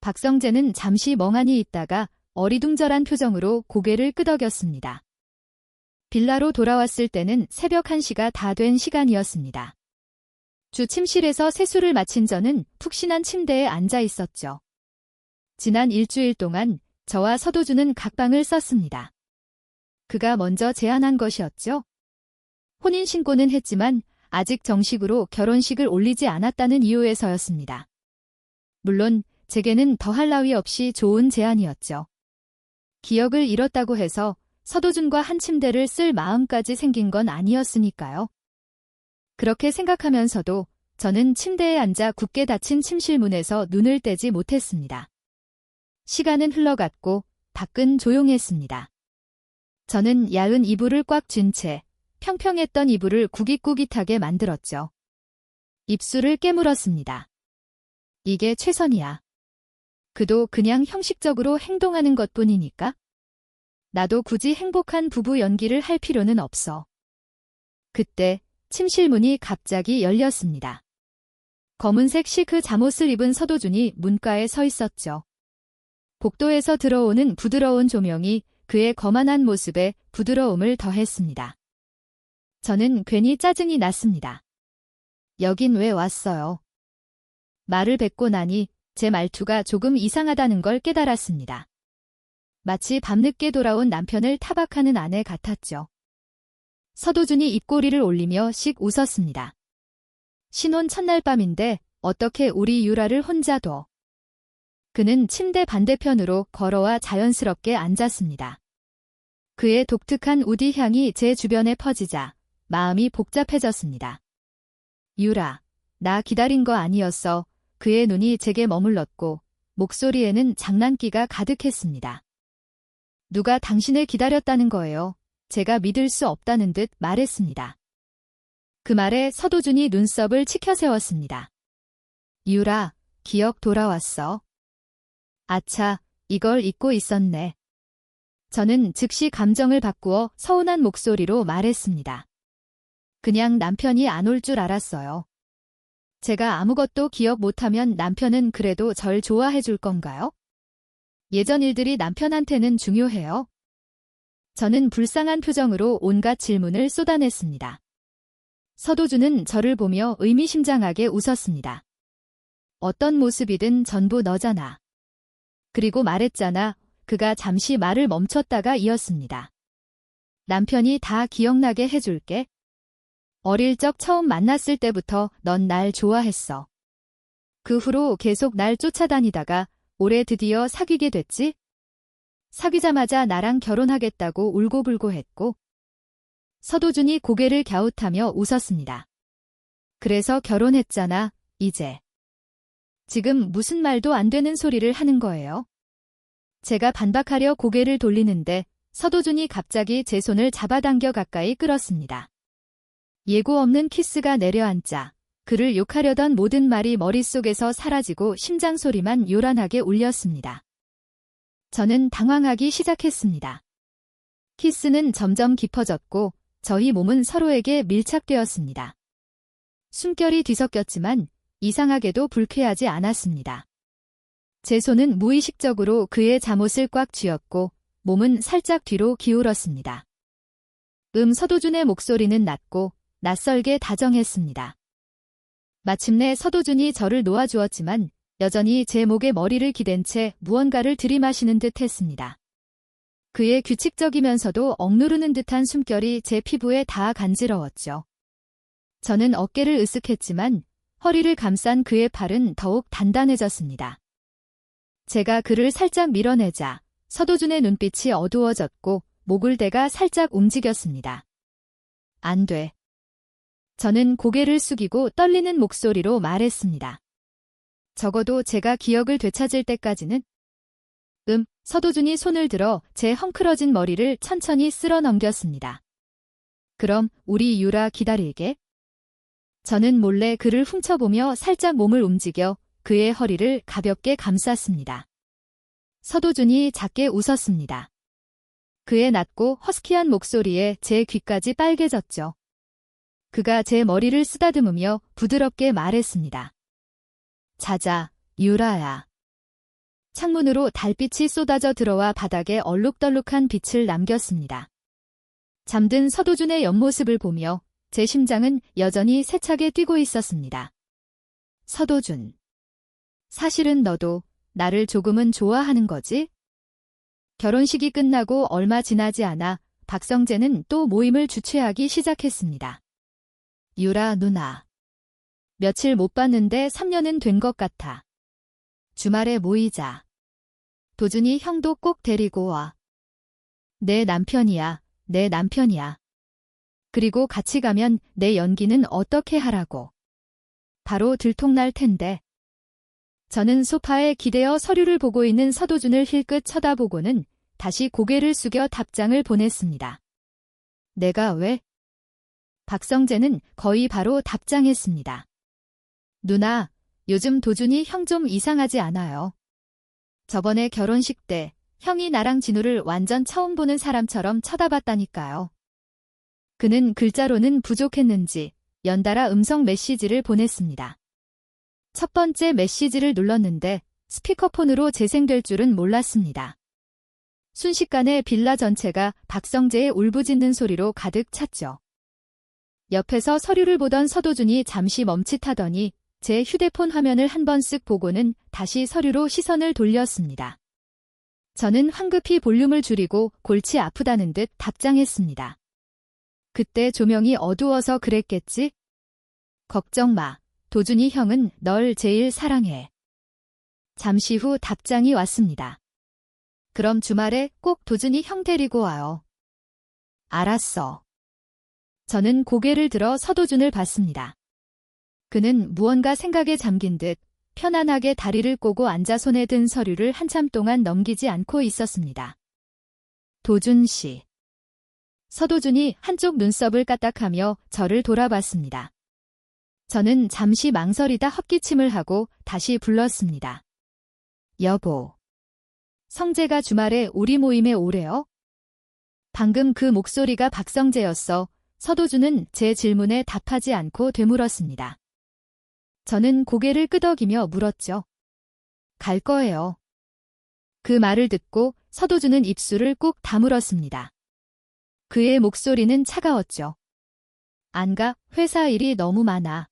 A: 박성재는 잠시 멍하니 있다가 어리둥절한 표정으로 고개를 끄덕였습니다. 빌라로 돌아왔을 때는 새벽 1시가 다 된 시간이었습니다. 주 침실에서 세수를 마친 저는 푹신한 침대에 앉아 있었죠. 지난 일주일 동안 저와 서도준은 각방을 썼습니다. 그가 먼저 제안한 것이었죠. 혼인신고는 했지만 아직 정식으로 결혼식을 올리지 않았다는 이유에서였습니다. 물론 제게는 더할 나위 없이 좋은 제안이었죠. 기억을 잃었다고 해서 서도준과 한 침대를 쓸 마음까지 생긴 건 아니었으니까요. 그렇게 생각하면서도 저는 침대에 앉아 굳게 닫힌 침실문에서 눈을 떼지 못했습니다. 시간은 흘러갔고 밖은 조용했습니다. 저는 야은 이불을 꽉 쥔 채 평평했던 이불을 구깃구깃하게 만들었죠. 입술을 깨물었습니다. 이게 최선이야. 그도 그냥 형식적으로 행동하는 것뿐이니까. 나도 굳이 행복한 부부 연기를 할 필요는 없어. 그때 침실 문이 갑자기 열렸습니다. 검은색 시크 잠옷을 입은 서도준이 문가에 서 있었죠. 복도에서 들어오는 부드러운 조명이 그의 거만한 모습에 부드러움을 더했습니다. 저는 괜히 짜증이 났습니다. 여긴 왜 왔어요? 말을 뱉고 나니 제 말투가 조금 이상하다는 걸 깨달았습니다. 마치 밤늦게 돌아온 남편을 타박하는 아내 같았죠. 서도준이 입꼬리를 올리며 씩 웃었습니다. 신혼 첫날 밤인데 어떻게 우리 유라를 혼자 둬? 그는 침대 반대편으로 걸어와 자연스럽게 앉았습니다. 그의 독특한 우디 향이 제 주변에 퍼지자 마음이 복잡해졌습니다. 유라, 나 기다린 거 아니었어. 그의 눈이 제게 머물렀고 목소리에는 장난기가 가득했습니다. 누가 당신을 기다렸다는 거예요. 제가 믿을 수 없다는 듯 말했습니다. 그 말에 서도준이 눈썹을 치켜세웠습니다. 유라, 기억 돌아왔어. 아차, 이걸 잊고 있었네. 저는 즉시 감정을 바꾸어 서운한 목소리로 말했습니다. 그냥 남편이 안 올 줄 알았어요. 제가 아무것도 기억 못하면 남편은 그래도 절 좋아해 줄 건가요? 예전 일들이 남편한테는 중요해요. 저는 불쌍한 표정으로 온갖 질문을 쏟아냈습니다. 서도준은 저를 보며 의미심장하게 웃었습니다. 어떤 모습이든 전부 너잖아. 그리고 말했잖아. 그가 잠시 말을 멈췄다가 이었습니다. 남편이 다 기억나게 해줄게. 어릴 적 처음 만났을 때부터 넌 날 좋아했어. 그 후로 계속 날 쫓아다니다가 올해 드디어 사귀게 됐지? 사귀자마자 나랑 결혼하겠다고 울고불고 했고. 서도준이 고개를 갸웃하며 웃었습니다. 그래서 결혼했잖아, 이제. 지금 무슨 말도 안 되는 소리를 하는 거예요? 제가 반박하려 고개를 돌리는데 서도준이 갑자기 제 손을 잡아당겨 가까이 끌었습니다. 예고 없는 키스가 내려앉자 그를 욕하려던 모든 말이 머릿속에서 사라지고 심장 소리만 요란하게 울렸습니다. 저는 당황하기 시작했습니다. 키스는 점점 깊어졌고 저희 몸은 서로에게 밀착되었습니다. 숨결이 뒤섞였지만 이상하게도 불쾌하지 않았습니다. 제 손은 무의식적으로 그의 잠옷을 꽉 쥐었고 몸은 살짝 뒤로 기울었습니다. 서도준의 목소리는 낮고 낯설게 다정했습니다. 마침내 서도준이 저를 놓아주었지만 여전히 제 목에 머리를 기댄 채 무언가를 들이마시는 듯 했습니다. 그의 규칙적이면서도 억누르는 듯한 숨결이 제 피부에 닿아 간지러웠죠. 저는 어깨를 으쓱했지만 허리를 감싼 그의 팔은 더욱 단단해졌습니다. 제가 그를 살짝 밀어내자 서도준의 눈빛이 어두워졌고 목을 대가 살짝 움직였습니다. 안 돼. 저는 고개를 숙이고 떨리는 목소리로 말했습니다. 적어도 제가 기억을 되찾을 때까지는. 서도준이 손을 들어 제 헝클어진 머리를 천천히 쓸어 넘겼습니다. 그럼 우리 유라 기다릴게. 저는 몰래 그를 훔쳐보며 살짝 몸을 움직여 그의 허리를 가볍게 감쌌습니다. 서도준이 작게 웃었습니다. 그의 낮고 허스키한 목소리에 제 귀까지 빨개졌죠. 그가 제 머리를 쓰다듬으며 부드럽게 말했습니다. 자자, 유라야. 창문으로 달빛이 쏟아져 들어와 바닥에 얼룩덜룩한 빛을 남겼습니다. 잠든 서도준의 옆모습을 보며 제 심장은 여전히 세차게 뛰고 있었습니다. 서도준. 사실은 너도 나를 조금은 좋아하는 거지? 결혼식이 끝나고 얼마 지나지 않아 박성재는 또 모임을 주최하기 시작했습니다. 유라 누나. 며칠 못 봤는데 3년은 된 것 같아. 주말에 모이자. 도준이 형도 꼭 데리고 와. 내 남편이야, 내 남편이야. 그리고 같이 가면 내 연기는 어떻게 하라고. 바로 들통날 텐데. 저는 소파에 기대어 서류를 보고 있는 서도준을 힐끗 쳐다보고는 다시 고개를 숙여 답장을 보냈습니다. 내가 왜? 박성재는 거의 바로 답장했습니다. 누나, 요즘 도준이 형 좀 이상하지 않아요? 저번에 결혼식 때 형이 나랑 진우를 완전 처음 보는 사람처럼 쳐다봤다니까요. 그는 글자로는 부족했는지 연달아 음성 메시지를 보냈습니다. 첫 번째 메시지를 눌렀는데 스피커폰으로 재생될 줄은 몰랐습니다. 순식간에 빌라 전체가 박성재의 울부짖는 소리로 가득 찼죠. 옆에서 서류를 보던 서도준이 잠시 멈칫하더니 제 휴대폰 화면을 한 번 쓱 보고는 다시 서류로 시선을 돌렸습니다. 저는 황급히 볼륨을 줄이고 골치 아프다는 듯 답장했습니다. 그때 조명이 어두워서 그랬겠지? 걱정 마. 도준이 형은 널 제일 사랑해. 잠시 후 답장이 왔습니다. 그럼 주말에 꼭 도준이 형 데리고 와요. 알았어. 저는 고개를 들어 서도준을 봤습니다. 그는 무언가 생각에 잠긴 듯 편안하게 다리를 꼬고 앉아 손에 든 서류를 한참 동안 넘기지 않고 있었습니다. 도준 씨. 서도준이 한쪽 눈썹을 까딱하며 저를 돌아봤습니다. 저는 잠시 망설이다 헛기침을 하고 다시 불렀습니다. 여보. 성재가 주말에 우리 모임에 오래요? 방금 그 목소리가 박성재였어. 서도준은 제 질문에 답하지 않고 되물었습니다. 저는 고개를 끄덕이며 물었죠. 갈 거예요. 그 말을 듣고 서도준은 입술을 꾹 다물었습니다. 그의 목소리는 차가웠죠. 안 가, 회사 일이 너무 많아.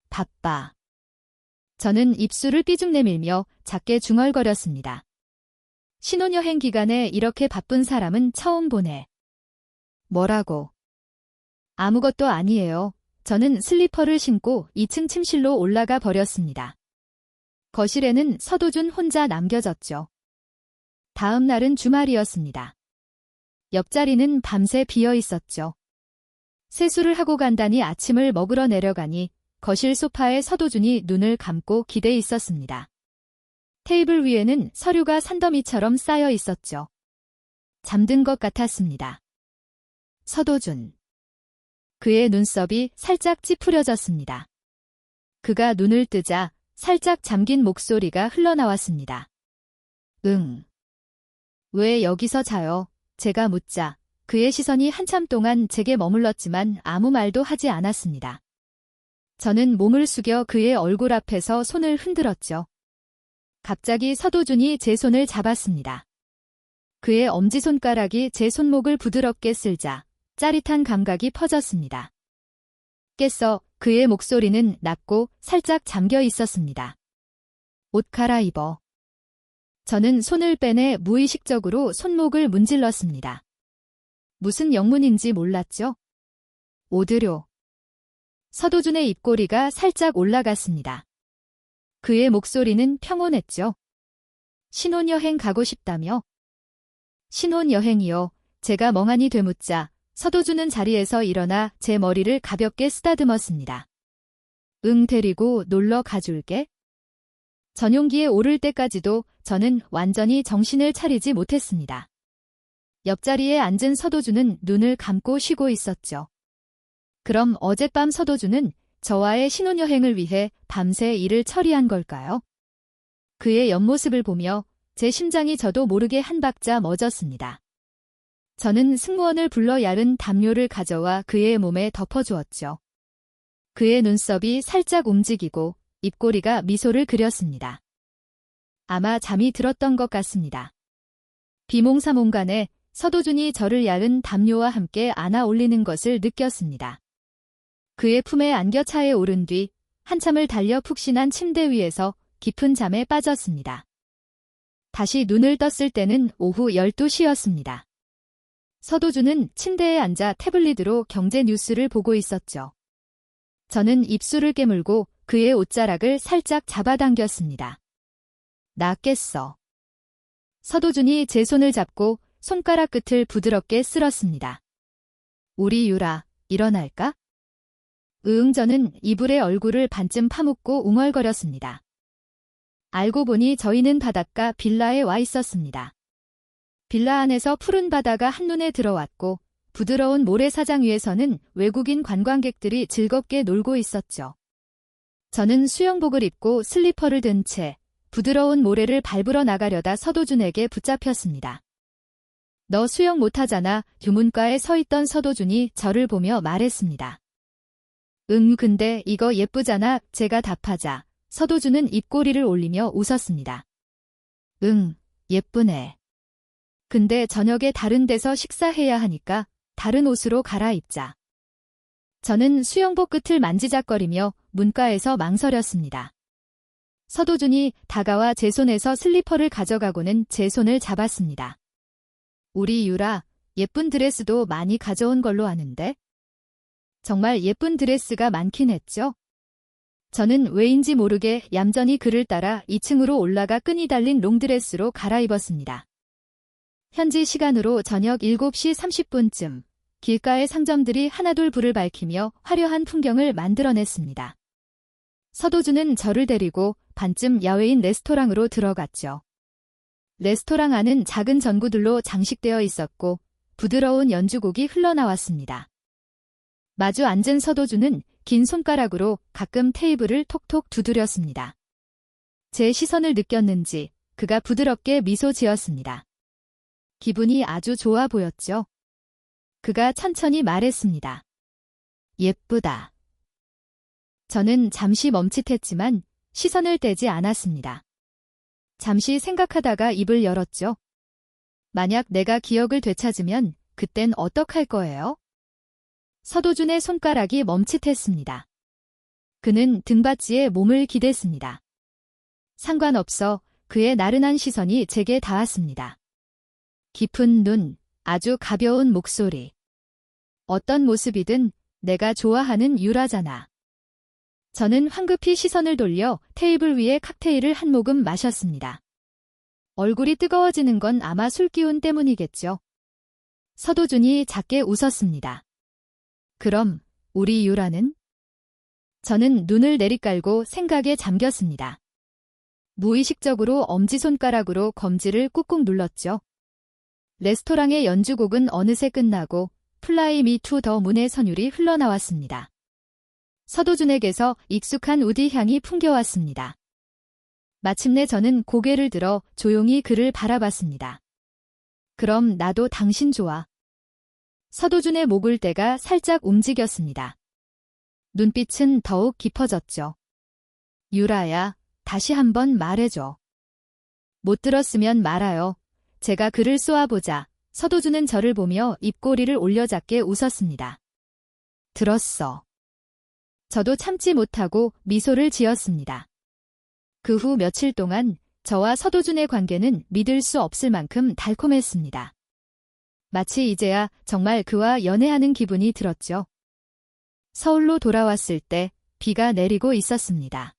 A: 바빠. 저는 입술을 삐죽 내밀며 작게 중얼거렸습니다. 신혼여행 기간에 이렇게 바쁜 사람은 처음 보네. 뭐라고? 아무것도 아니에요. 저는 슬리퍼를 신고 2층 침실로 올라가 버렸습니다. 거실에는 서도준 혼자 남겨졌죠. 다음 날은 주말이었습니다. 옆자리는 밤새 비어 있었죠. 세수를 하고 간다니 아침을 먹으러 내려가니 거실 소파에 서도준이 눈을 감고 기대 있었습니다. 테이블 위에는 서류가 산더미처럼 쌓여 있었죠. 잠든 것 같았습니다. 서도준. 그의 눈썹이 살짝 찌푸려졌습니다. 그가 눈을 뜨자 살짝 잠긴 목소리가 흘러나왔습니다. 응. 왜 여기서 자요? 제가 묻자 그의 시선이 한참 동안 제게 머물렀지만 아무 말도 하지 않았습니다. 저는 몸을 숙여 그의 얼굴 앞에서 손을 흔들었죠. 갑자기 서도준이 제 손을 잡았습니다. 그의 엄지손가락이 제 손목을 부드럽게 쓸자 짜릿한 감각이 퍼졌습니다. 깼어. 그의 목소리는 낮고 살짝 잠겨 있었습니다. 옷 갈아입어. 저는 손을 빼내 무의식적으로 손목을 문질렀습니다. 무슨 영문인지 몰랐죠? 오드료. 서도준의 입꼬리가 살짝 올라갔습니다. 그의 목소리는 평온했죠. 신혼여행 가고 싶다며? 신혼여행이요. 제가 멍하니 되묻자 서도준은 자리에서 일어나 제 머리를 가볍게 쓰다듬었습니다. 응, 데리고 놀러 가줄게. 전용기에 오를 때까지도 저는 완전히 정신을 차리지 못했습니다. 옆자리에 앉은 서도준은 눈을 감고 쉬고 있었죠. 그럼 어젯밤 서도준은 저와의 신혼여행을 위해 밤새 일을 처리한 걸까요? 그의 옆모습을 보며 제 심장이 저도 모르게 한 박자 멎었습니다. 저는 승무원을 불러 야른 담요를 가져와 그의 몸에 덮어주었죠. 그의 눈썹이 살짝 움직이고 입꼬리가 미소를 그렸습니다. 아마 잠이 들었던 것 같습니다. 비몽사몽간에 서도준이 저를 야른 담요와 함께 안아 올리는 것을 느꼈습니다. 그의 품에 안겨 차에 오른 뒤 한참을 달려 푹신한 침대 위에서 깊은 잠에 빠졌습니다. 다시 눈을 떴을 때는 오후 12시였습니다. 서도준은 침대에 앉아 태블릿으로 경제 뉴스를 보고 있었죠. 저는 입술을 깨물고 그의 옷자락을 살짝 잡아당겼습니다. 나 깼어. 서도준이 제 손을 잡고 손가락 끝을 부드럽게 쓸었습니다. 우리 유라, 일어날까? 저는 이불에 얼굴을 반쯤 파묻고 웅얼거렸습니다. 알고 보니 저희는 바닷가 빌라에 와 있었습니다. 빌라 안에서 푸른 바다가 한눈에 들어왔고 부드러운 모래사장 위에서는 외국인 관광객들이 즐겁게 놀고 있었죠. 저는 수영복을 입고 슬리퍼를 든 채 부드러운 모래를 밟으러 나가려다 서도준에게 붙잡혔습니다. 너 수영 못하잖아. 유문가에 서 있던 서도준이 저를 보며 말했습니다. 근데 이거 예쁘잖아. 제가 답하자 서도준은 입꼬리를 올리며 웃었습니다. 예쁘네. 근데 저녁에 다른 데서 식사해야 하니까 다른 옷으로 갈아입자. 저는 수영복 끝을 만지작거리며 문가에서 망설였습니다. 서도준이 다가와 제 손에서 슬리퍼를 가져가고는 제 손을 잡았습니다. 우리 유라, 예쁜 드레스도 많이 가져온 걸로 아는데? 정말 예쁜 드레스가 많긴 했죠? 저는 왜인지 모르게 얌전히 그를 따라 2층으로 올라가 끈이 달린 롱드레스로 갈아입었습니다. 현지 시간으로 저녁 7시 30분쯤 길가의 상점들이 하나둘 불을 밝히며 화려한 풍경을 만들어냈습니다. 서도준은 저를 데리고 반쯤 야외인 레스토랑으로 들어갔죠. 레스토랑 안은 작은 전구들로 장식되어 있었고 부드러운 연주곡이 흘러나왔습니다. 마주 앉은 서도준은 긴 손가락으로 가끔 테이블을 톡톡 두드렸습니다. 제 시선을 느꼈는지 그가 부드럽게 미소 지었습니다. 기분이 아주 좋아 보였죠. 그가 천천히 말했습니다. 예쁘다. 저는 잠시 멈칫했지만 시선을 떼지 않았습니다. 잠시 생각하다가 입을 열었죠. 만약 내가 기억을 되찾으면 그땐 어떡할 거예요? 서도준의 손가락이 멈칫했습니다. 그는 등받이에 몸을 기댔습니다. 상관없어. 그의 나른한 시선이 제게 닿았습니다. 깊은 눈, 아주 가벼운 목소리. 어떤 모습이든 내가 좋아하는 유라잖아. 저는 황급히 시선을 돌려 테이블 위에 칵테일을 한 모금 마셨습니다. 얼굴이 뜨거워지는 건 아마 술기운 때문이겠죠. 서도준이 작게 웃었습니다. 그럼 우리 유라는? 저는 눈을 내리깔고 생각에 잠겼습니다. 무의식적으로 엄지손가락으로 검지를 꾹꾹 눌렀죠. 레스토랑의 연주곡은 어느새 끝나고 플라이 미 투 더 문의 선율이 흘러나왔습니다. 서도준에게서 익숙한 우디 향이 풍겨왔습니다. 마침내 저는 고개를 들어 조용히 그를 바라봤습니다. 그럼 나도 당신 좋아. 서도준의 목을대가 살짝 움직였습니다. 눈빛은 더욱 깊어졌죠. 유라야, 다시 한번 말해줘. 못 들었으면 말아요. 제가 그를 쏘아보자. 서도준은 저를 보며 입꼬리를 올려잡게 웃었습니다. 들었어. 저도 참지 못하고 미소를 지었습니다. 그 후 며칠 동안 저와 서도준의 관계는 믿을 수 없을 만큼 달콤했습니다. 마치 이제야 정말 그와 연애하는 기분이 들었죠. 서울로 돌아왔을 때 비가 내리고 있었습니다.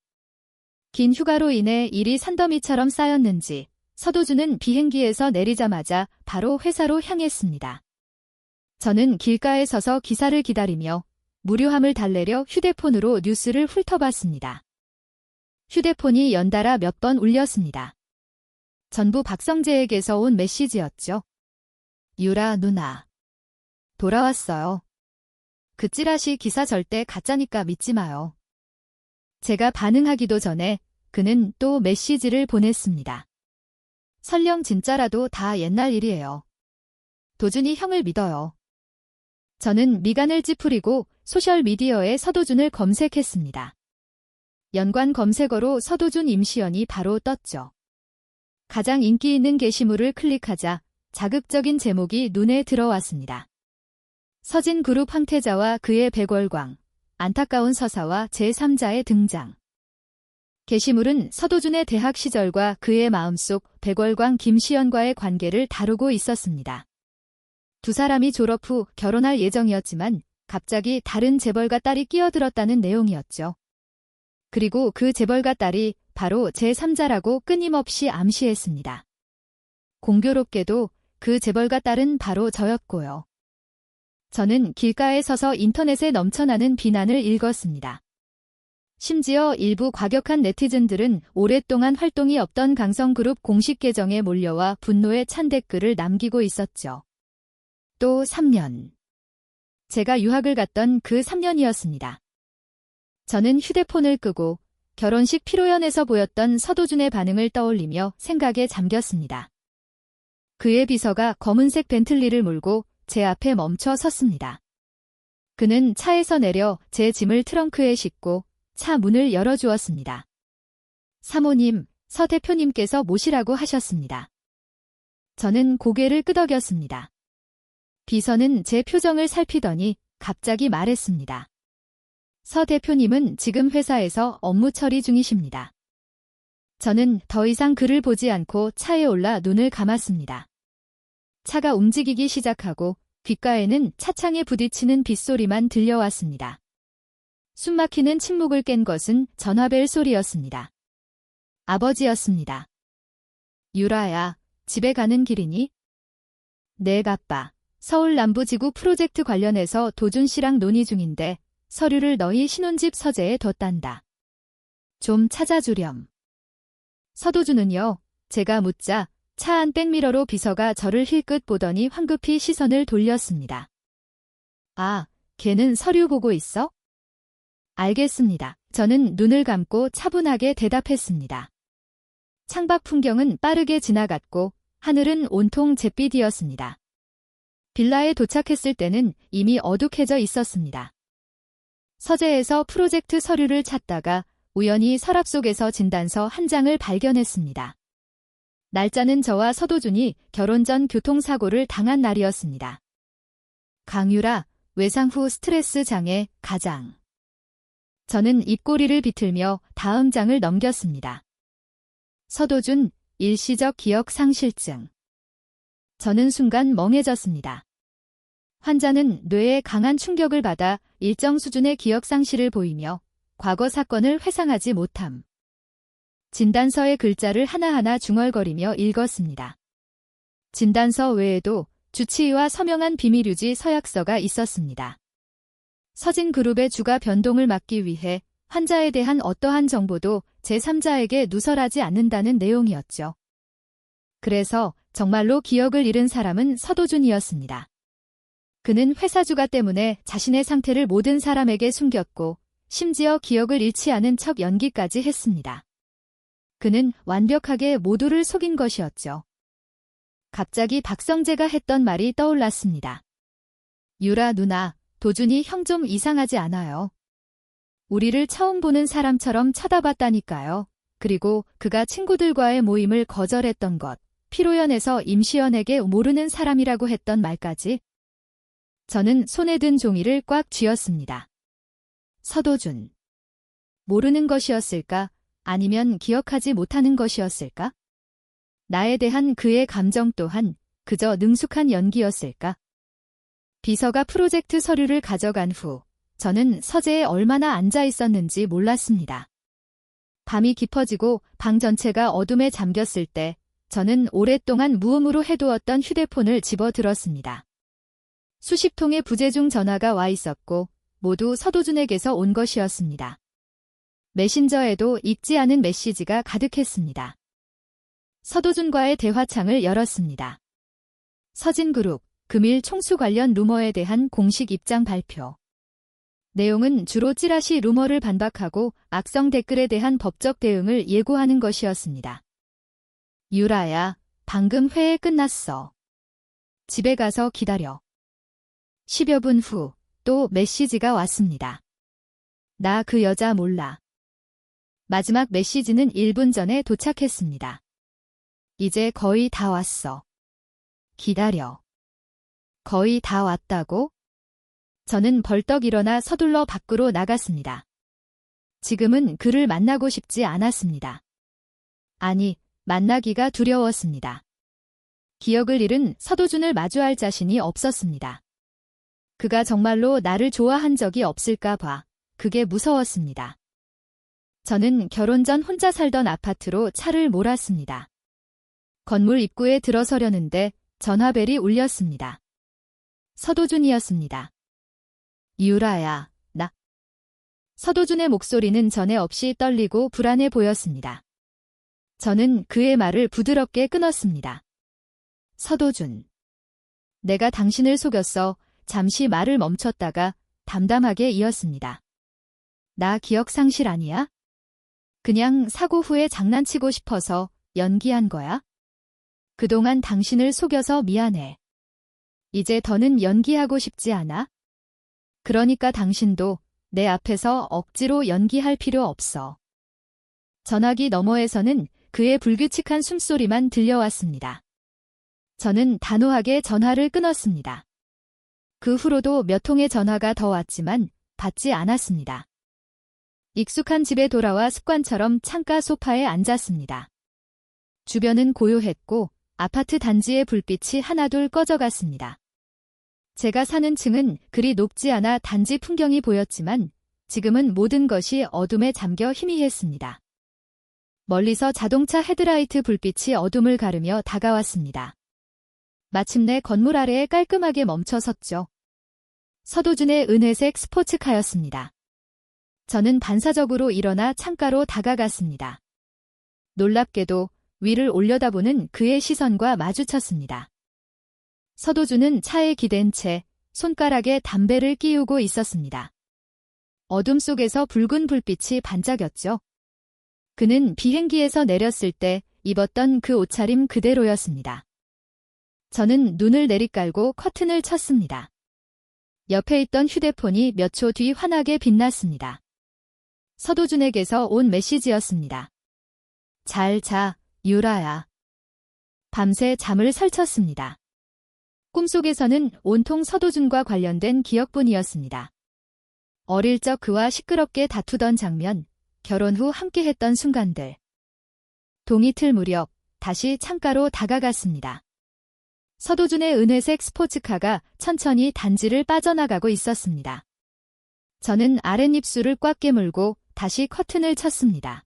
A: 긴 휴가로 인해 일이 산더미처럼 쌓였는지 서도준은 비행기에서 내리자마자 바로 회사로 향했습니다. 저는 길가에 서서 기사를 기다리며 무료함을 달래려 휴대폰으로 뉴스를 훑어봤습니다. 휴대폰이 연달아 몇 번 울렸습니다. 전부 박성재에게서 온 메시지였죠. 유라 누나. 돌아왔어요. 그 찌라시 기사 절대 가짜니까 믿지 마요. 제가 반응하기도 전에 그는 또 메시지를 보냈습니다. 설령 진짜라도 다 옛날 일이에요. 도준이 형을 믿어요. 저는 미간을 찌푸리고 소셜미디어에 서도준을 검색했습니다. 연관 검색어로 서도준 임시연이 바로 떴죠. 가장 인기 있는 게시물을 클릭하자 자극적인 제목이 눈에 들어왔습니다. 서진그룹 황태자와 그의 백월광, 안타까운 서사와 제3자의 등장. 게시물은 서도준의 대학 시절과 그의 마음속 백월광 김시연과의 관계를 다루고 있었습니다. 두 사람이 졸업 후 결혼할 예정이었지만 갑자기 다른 재벌가 딸이 끼어들었다는 내용이었죠. 그리고 그 재벌가 딸이 바로 제3자라고 끊임없이 암시했습니다. 공교롭게도 그 재벌가 딸은 바로 저였고요. 저는 길가에 서서 인터넷에 넘쳐나는 비난을 읽었습니다. 심지어 일부 과격한 네티즌들은 오랫동안 활동이 없던 강성그룹 공식 계정에 몰려와 분노에 찬 댓글을 남기고 있었죠. 또 3년. 제가 유학을 갔던 그 3년이었습니다. 저는 휴대폰을 끄고 결혼식 피로연에서 보였던 서도준의 반응을 떠올리며 생각에 잠겼습니다. 그의 비서가 검은색 벤틀리를 몰고 제 앞에 멈춰 섰습니다. 그는 차에서 내려 제 짐을 트렁크에 싣고 차 문을 열어주었습니다. 사모님, 서 대표님께서 모시라고 하셨습니다. 저는 고개를 끄덕였습니다. 비서는 제 표정을 살피더니 갑자기 말했습니다. 서 대표님은 지금 회사에서 업무 처리 중이십니다. 저는 더 이상 그를 보지 않고 차에 올라 눈을 감았습니다. 차가 움직이기 시작하고 귓가에는 차창에 부딪히는 빗소리만 들려왔습니다. 숨막히는 침묵을 깬 것은 전화벨 소리였습니다. 아버지였습니다. 유라야, 집에 가는 길이니? 네, 아빠. 서울 남부지구 프로젝트 관련해서 도준 씨랑 논의 중인데 서류를 너희 신혼집 서재에 뒀단다. 좀 찾아주렴. 서도준은요? 제가 묻자 차 안 백미러로 비서가 저를 힐끗 보더니 황급히 시선을 돌렸습니다. 아, 걔는 서류 보고 있어? 알겠습니다. 저는 눈을 감고 차분하게 대답했습니다. 창밖 풍경은 빠르게 지나갔고 하늘은 온통 잿빛이었습니다. 빌라에 도착했을 때는 이미 어둑해져 있었습니다. 서재에서 프로젝트 서류를 찾다가 우연히 서랍 속에서 진단서 한 장을 발견했습니다. 날짜는 저와 서도준이 결혼 전 교통사고를 당한 날이었습니다. 강유라, 외상 후 스트레스 장애, 가장. 저는 입꼬리를 비틀며 다음 장을 넘겼습니다. 서도준, 일시적 기억 상실증. 저는 순간 멍해졌습니다. 환자는 뇌에 강한 충격을 받아 일정 수준의 기억 상실을 보이며 과거 사건을 회상하지 못함. 진단서의 글자를 하나하나 중얼거리며 읽었습니다. 진단서 외에도 주치의와 서명한 비밀유지 서약서가 있었습니다. 서진그룹의 주가 변동을 막기 위해 환자에 대한 어떠한 정보도 제3자에게 누설하지 않는다는 내용이었죠. 그래서 정말로 기억을 잃은 사람은 서도준이었습니다. 그는 회사 주가 때문에 자신의 상태를 모든 사람에게 숨겼고 심지어 기억을 잃지 않은 척 연기까지 했습니다. 그는 완벽하게 모두를 속인 것이었죠. 갑자기 박성재가 했던 말이 떠올랐습니다. 유라 누나, 도준이 형 좀 이상하지 않아요? 우리를 처음 보는 사람처럼 쳐다봤다니까요. 그리고 그가 친구들과의 모임을 거절했던 것, 피로연에서 임시연에게 모르는 사람이라고 했던 말까지. 저는 손에 든 종이를 꽉 쥐었습니다. 서도준. 모르는 것이었을까? 아니면 기억하지 못하는 것이었을까? 나에 대한 그의 감정 또한 그저 능숙한 연기였을까? 비서가 프로젝트 서류를 가져간 후 저는 서재에 얼마나 앉아 있었는지 몰랐습니다. 밤이 깊어지고 방 전체가 어둠에 잠겼을 때 저는 오랫동안 무음으로 해두었던 휴대폰을 집어들었습니다. 수십 통의 부재중 전화가 와 있었고 모두 서도준에게서 온 것이었습니다. 메신저에도 읽지 않은 메시지가 가득했습니다. 서도준과의 대화창을 열었습니다. 서진그룹, 금일 총수 관련 루머에 대한 공식 입장 발표. 내용은 주로 찌라시 루머를 반박하고 악성 댓글에 대한 법적 대응을 예고하는 것이었습니다. 유라야, 방금 회의 끝났어. 집에 가서 기다려. 10여 분 후 또 메시지가 왔습니다. 나 그 여자 몰라. 마지막 메시지는 1분 전에 도착했습니다. 이제 거의 다 왔어. 기다려. 거의 다 왔다고? 저는 벌떡 일어나 서둘러 밖으로 나갔습니다. 지금은 그를 만나고 싶지 않았습니다. 아니, 만나기가 두려웠습니다. 기억을 잃은 서도준을 마주할 자신이 없었습니다. 그가 정말로 나를 좋아한 적이 없을까 봐 그게 무서웠습니다. 저는 결혼 전 혼자 살던 아파트로 차를 몰았습니다. 건물 입구에 들어서려는데 전화벨이 울렸습니다. 서도준이었습니다. 유라야, 나. 서도준의 목소리는 전에 없이 떨리고 불안해 보였습니다. 저는 그의 말을 부드럽게 끊었습니다. 서도준. 내가 당신을 속였어. 잠시 말을 멈췄다가 담담하게 이었습니다. 나 기억 상실 아니야? 그냥 사고 후에 장난치고 싶어서 연기한 거야? 그동안 당신을 속여서 미안해. 이제 더는 연기하고 싶지 않아? 그러니까 당신도 내 앞에서 억지로 연기할 필요 없어. 전화기 너머에서는 그의 불규칙한 숨소리만 들려왔습니다. 저는 단호하게 전화를 끊었습니다. 그 후로도 몇 통의 전화가 더 왔지만 받지 않았습니다. 익숙한 집에 돌아와 습관처럼 창가 소파에 앉았습니다. 주변은 고요했고 아파트 단지의 불빛이 하나둘 꺼져갔습니다. 제가 사는 층은 그리 높지 않아 단지 풍경이 보였지만 지금은 모든 것이 어둠에 잠겨 희미했습니다. 멀리서 자동차 헤드라이트 불빛이 어둠을 가르며 다가왔습니다. 마침내 건물 아래에 깔끔하게 멈춰 섰죠. 서도준의 은회색 스포츠카였습니다. 저는 반사적으로 일어나 창가로 다가갔습니다. 놀랍게도 위를 올려다보는 그의 시선과 마주쳤습니다. 서도준은 차에 기댄 채 손가락에 담배를 끼우고 있었습니다. 어둠 속에서 붉은 불빛이 반짝였죠. 그는 비행기에서 내렸을 때 입었던 그 옷차림 그대로였습니다. 저는 눈을 내리깔고 커튼을 쳤습니다. 옆에 있던 휴대폰이 몇 초 뒤 환하게 빛났습니다. 서도준에게서 온 메시지였습니다. 잘 자, 유라야. 밤새 잠을 설쳤습니다. 꿈속에서는 온통 서도준과 관련된 기억뿐이었습니다. 어릴 적 그와 시끄럽게 다투던 장면, 결혼 후 함께했던 순간들. 동이틀 무렵 다시 창가로 다가갔습니다. 서도준의 은회색 스포츠카가 천천히 단지를 빠져나가고 있었습니다. 저는 아랫입술을 꽉 깨물고 다시 커튼을 쳤습니다.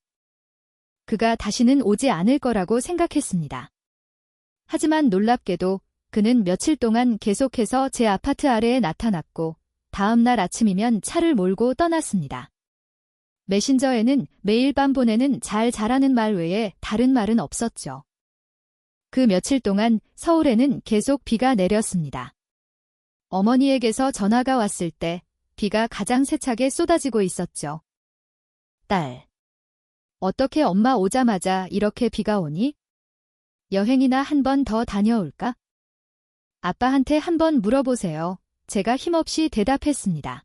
A: 그가 다시는 오지 않을 거라고 생각했습니다. 하지만 놀랍게도 그는 며칠 동안 계속해서 제 아파트 아래에 나타났고 다음 날 아침이면 차를 몰고 떠났습니다. 메신저에는 매일 밤 보내는 잘 자라는 말 외에 다른 말은 없었죠. 그 며칠 동안 서울에는 계속 비가 내렸습니다. 어머니에게서 전화가 왔을 때 비가 가장 세차게 쏟아지고 있었죠. 딸. 어떻게 엄마 오자마자 이렇게 비가 오니? 여행이나 한 번 더 다녀올까? 아빠한테 한번 물어보세요. 제가 힘없이 대답했습니다.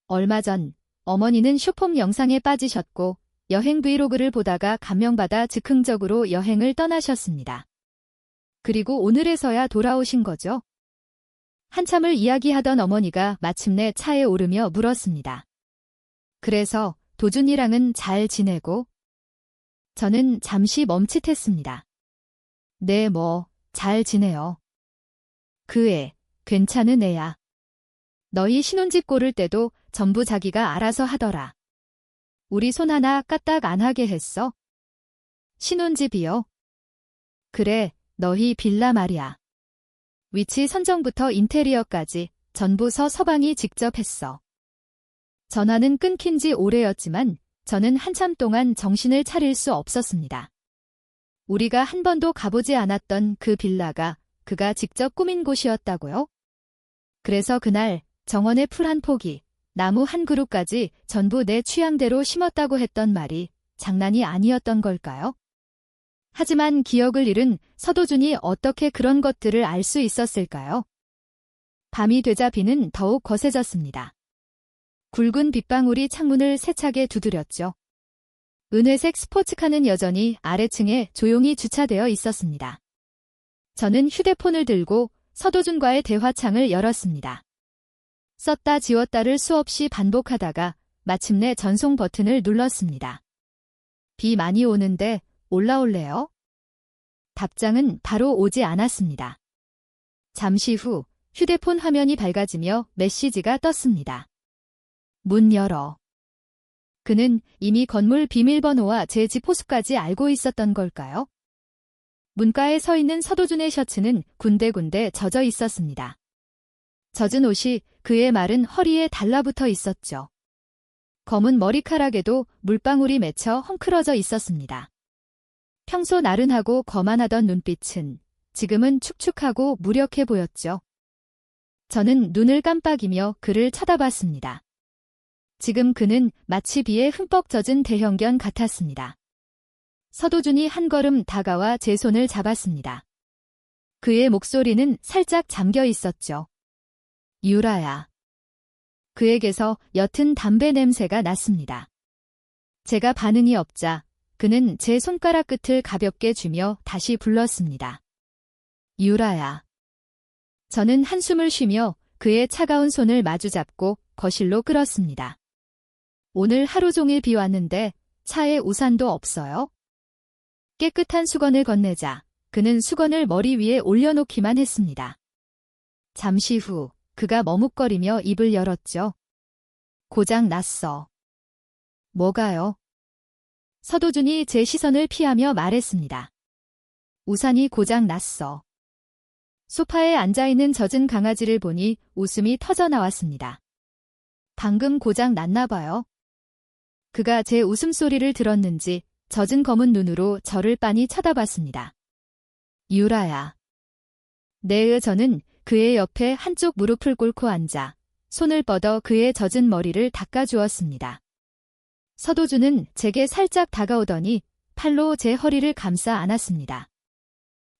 A: 얼마 전 어머니는 쇼폼 영상에 빠지셨고 여행 브이로그를 보다가 감명받아 즉흥적으로 여행을 떠나셨습니다. 그리고 오늘에서야 돌아오신 거죠? 한참을 이야기하던 어머니가 마침내 차에 오르며 물었습니다. 그래서 도준이랑은 잘 지내고? 저는 잠시 멈칫했습니다. 네, 잘 지내요. 그 애, 괜찮은 애야. 너희 신혼집 고를 때도 전부 자기가 알아서 하더라. 우리 손 하나 까딱 안 하게 했어? 신혼집이요? 그래, 너희 빌라 말이야. 위치 선정부터 인테리어까지 전부 서방이 직접 했어. 전화는 끊긴 지 오래였지만 저는 한참 동안 정신을 차릴 수 없었습니다. 우리가 한 번도 가보지 않았던 그 빌라가 그가 직접 꾸민 곳이었다고요? 그래서 그날 정원의 풀 한 포기, 나무 한 그루까지 전부 내 취향대로 심었다고 했던 말이 장난이 아니었던 걸까요? 하지만 기억을 잃은 서도준이 어떻게 그런 것들을 알 수 있었을까요? 밤이 되자 비는 더욱 거세졌습니다. 굵은 빗방울이 창문을 세차게 두드렸죠. 은회색 스포츠카는 여전히 아래층에 조용히 주차되어 있었습니다. 저는 휴대폰을 들고 서도준과의 대화창을 열었습니다. 썼다 지웠다를 수없이 반복하다가 마침내 전송 버튼을 눌렀습니다. 비 많이 오는데 올라올래요? 답장은 바로 오지 않았습니다. 잠시 후 휴대폰 화면이 밝아지며 메시지가 떴습니다. 문 열어. 그는 이미 건물 비밀번호와 제 집 호수까지 알고 있었던 걸까요? 문가에 서 있는 서도준의 셔츠는 군데군데 젖어 있었습니다. 젖은 옷이 그의 마른 허리에 달라붙어 있었죠. 검은 머리카락에도 물방울이 맺혀 헝클어져 있었습니다. 평소 나른하고 거만하던 눈빛은 지금은 축축하고 무력해 보였죠. 저는 눈을 깜빡이며 그를 쳐다봤습니다. 지금 그는 마치 비에 흠뻑 젖은 대형견 같았습니다. 서도준이 한 걸음 다가와 제 손을 잡았습니다. 그의 목소리는 살짝 잠겨 있었죠. 유라야. 그에게서 옅은 담배 냄새가 났습니다. 제가 반응이 없자 그는 제 손가락 끝을 가볍게 쥐며 다시 불렀습니다. 유라야. 저는 한숨을 쉬며 그의 차가운 손을 마주잡고 거실로 끌었습니다. 오늘 하루 종일 비 왔는데 차에 우산도 없어요? 깨끗한 수건을 건네자 그는 수건을 머리 위에 올려놓기만 했습니다. 잠시 후 그가 머뭇거리며 입을 열었죠. 고장 났어. 뭐가요? 서도준이 제 시선을 피하며 말했습니다. 우산이 고장 났어. 소파에 앉아있는 젖은 강아지를 보니 웃음이 터져나왔습니다. 방금 고장 났나 봐요. 그가 제 웃음소리를 들었는지 젖은 검은 눈으로 저를 빤히 쳐다봤습니다. 유라야. 내의 저는 그의 옆에 한쪽 무릎을 꿇고 앉아 손을 뻗어 그의 젖은 머리를 닦아주었습니다. 서도준은 제게 살짝 다가오더니 팔로 제 허리를 감싸 안았습니다.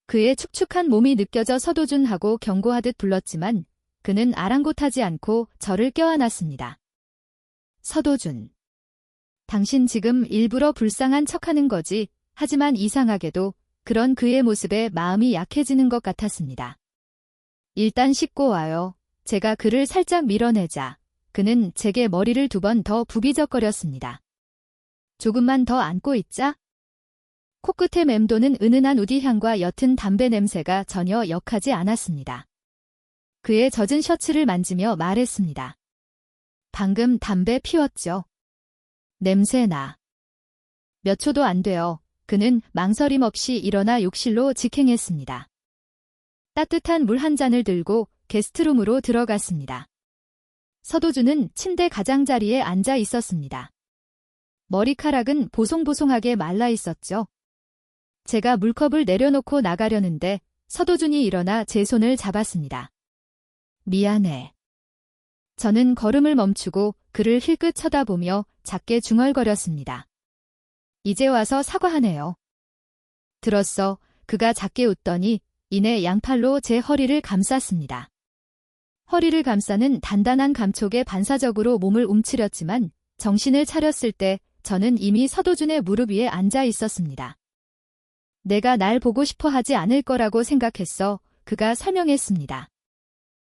A: 그의 축축한 몸이 느껴져 서도준하고 경고하듯 불렀지만 그는 아랑곳하지 않고 저를 껴안았습니다. 서도준. 당신 지금 일부러 불쌍한 척하는 거지. 하지만 이상하게도 그런 그의 모습에 마음이 약해지는 것 같았습니다. 일단 씻고 와요. 제가 그를 살짝 밀어내자 그는 제게 머리를 2번 더 부비적거렸습니다. 조금만 더 안고 있자. 코끝에 맴도는 은은한 우디향과 옅은 담배 냄새가 전혀 역하지 않았습니다. 그의 젖은 셔츠를 만지며 말했습니다. 방금 담배 피웠죠? 냄새나. 몇 초도 안 돼요. 그는 망설임 없이 일어나 욕실로 직행했습니다. 따뜻한 물 한 잔을 들고 게스트룸으로 들어갔습니다. 서도준은 침대 가장자리에 앉아 있었습니다. 머리카락은 보송보송하게 말라 있었죠. 제가 물컵을 내려놓고 나가려는데 서도준이 일어나 제 손을 잡았습니다. 미안해. 저는 걸음을 멈추고 그를 힐끗 쳐다보며 작게 중얼거렸습니다. 이제 와서 사과하네요. 들었어. 그가 작게 웃더니 이내 양팔로 제 허리를 감쌌습니다. 허리를 감싸는 단단한 감촉에 반사적으로 몸을 움츠렸지만 정신을 차렸을 때 저는 이미 서도준의 무릎 위에 앉아 있었습니다. 내가 날 보고 싶어 하지 않을 거라고 생각했어. 그가 설명했습니다.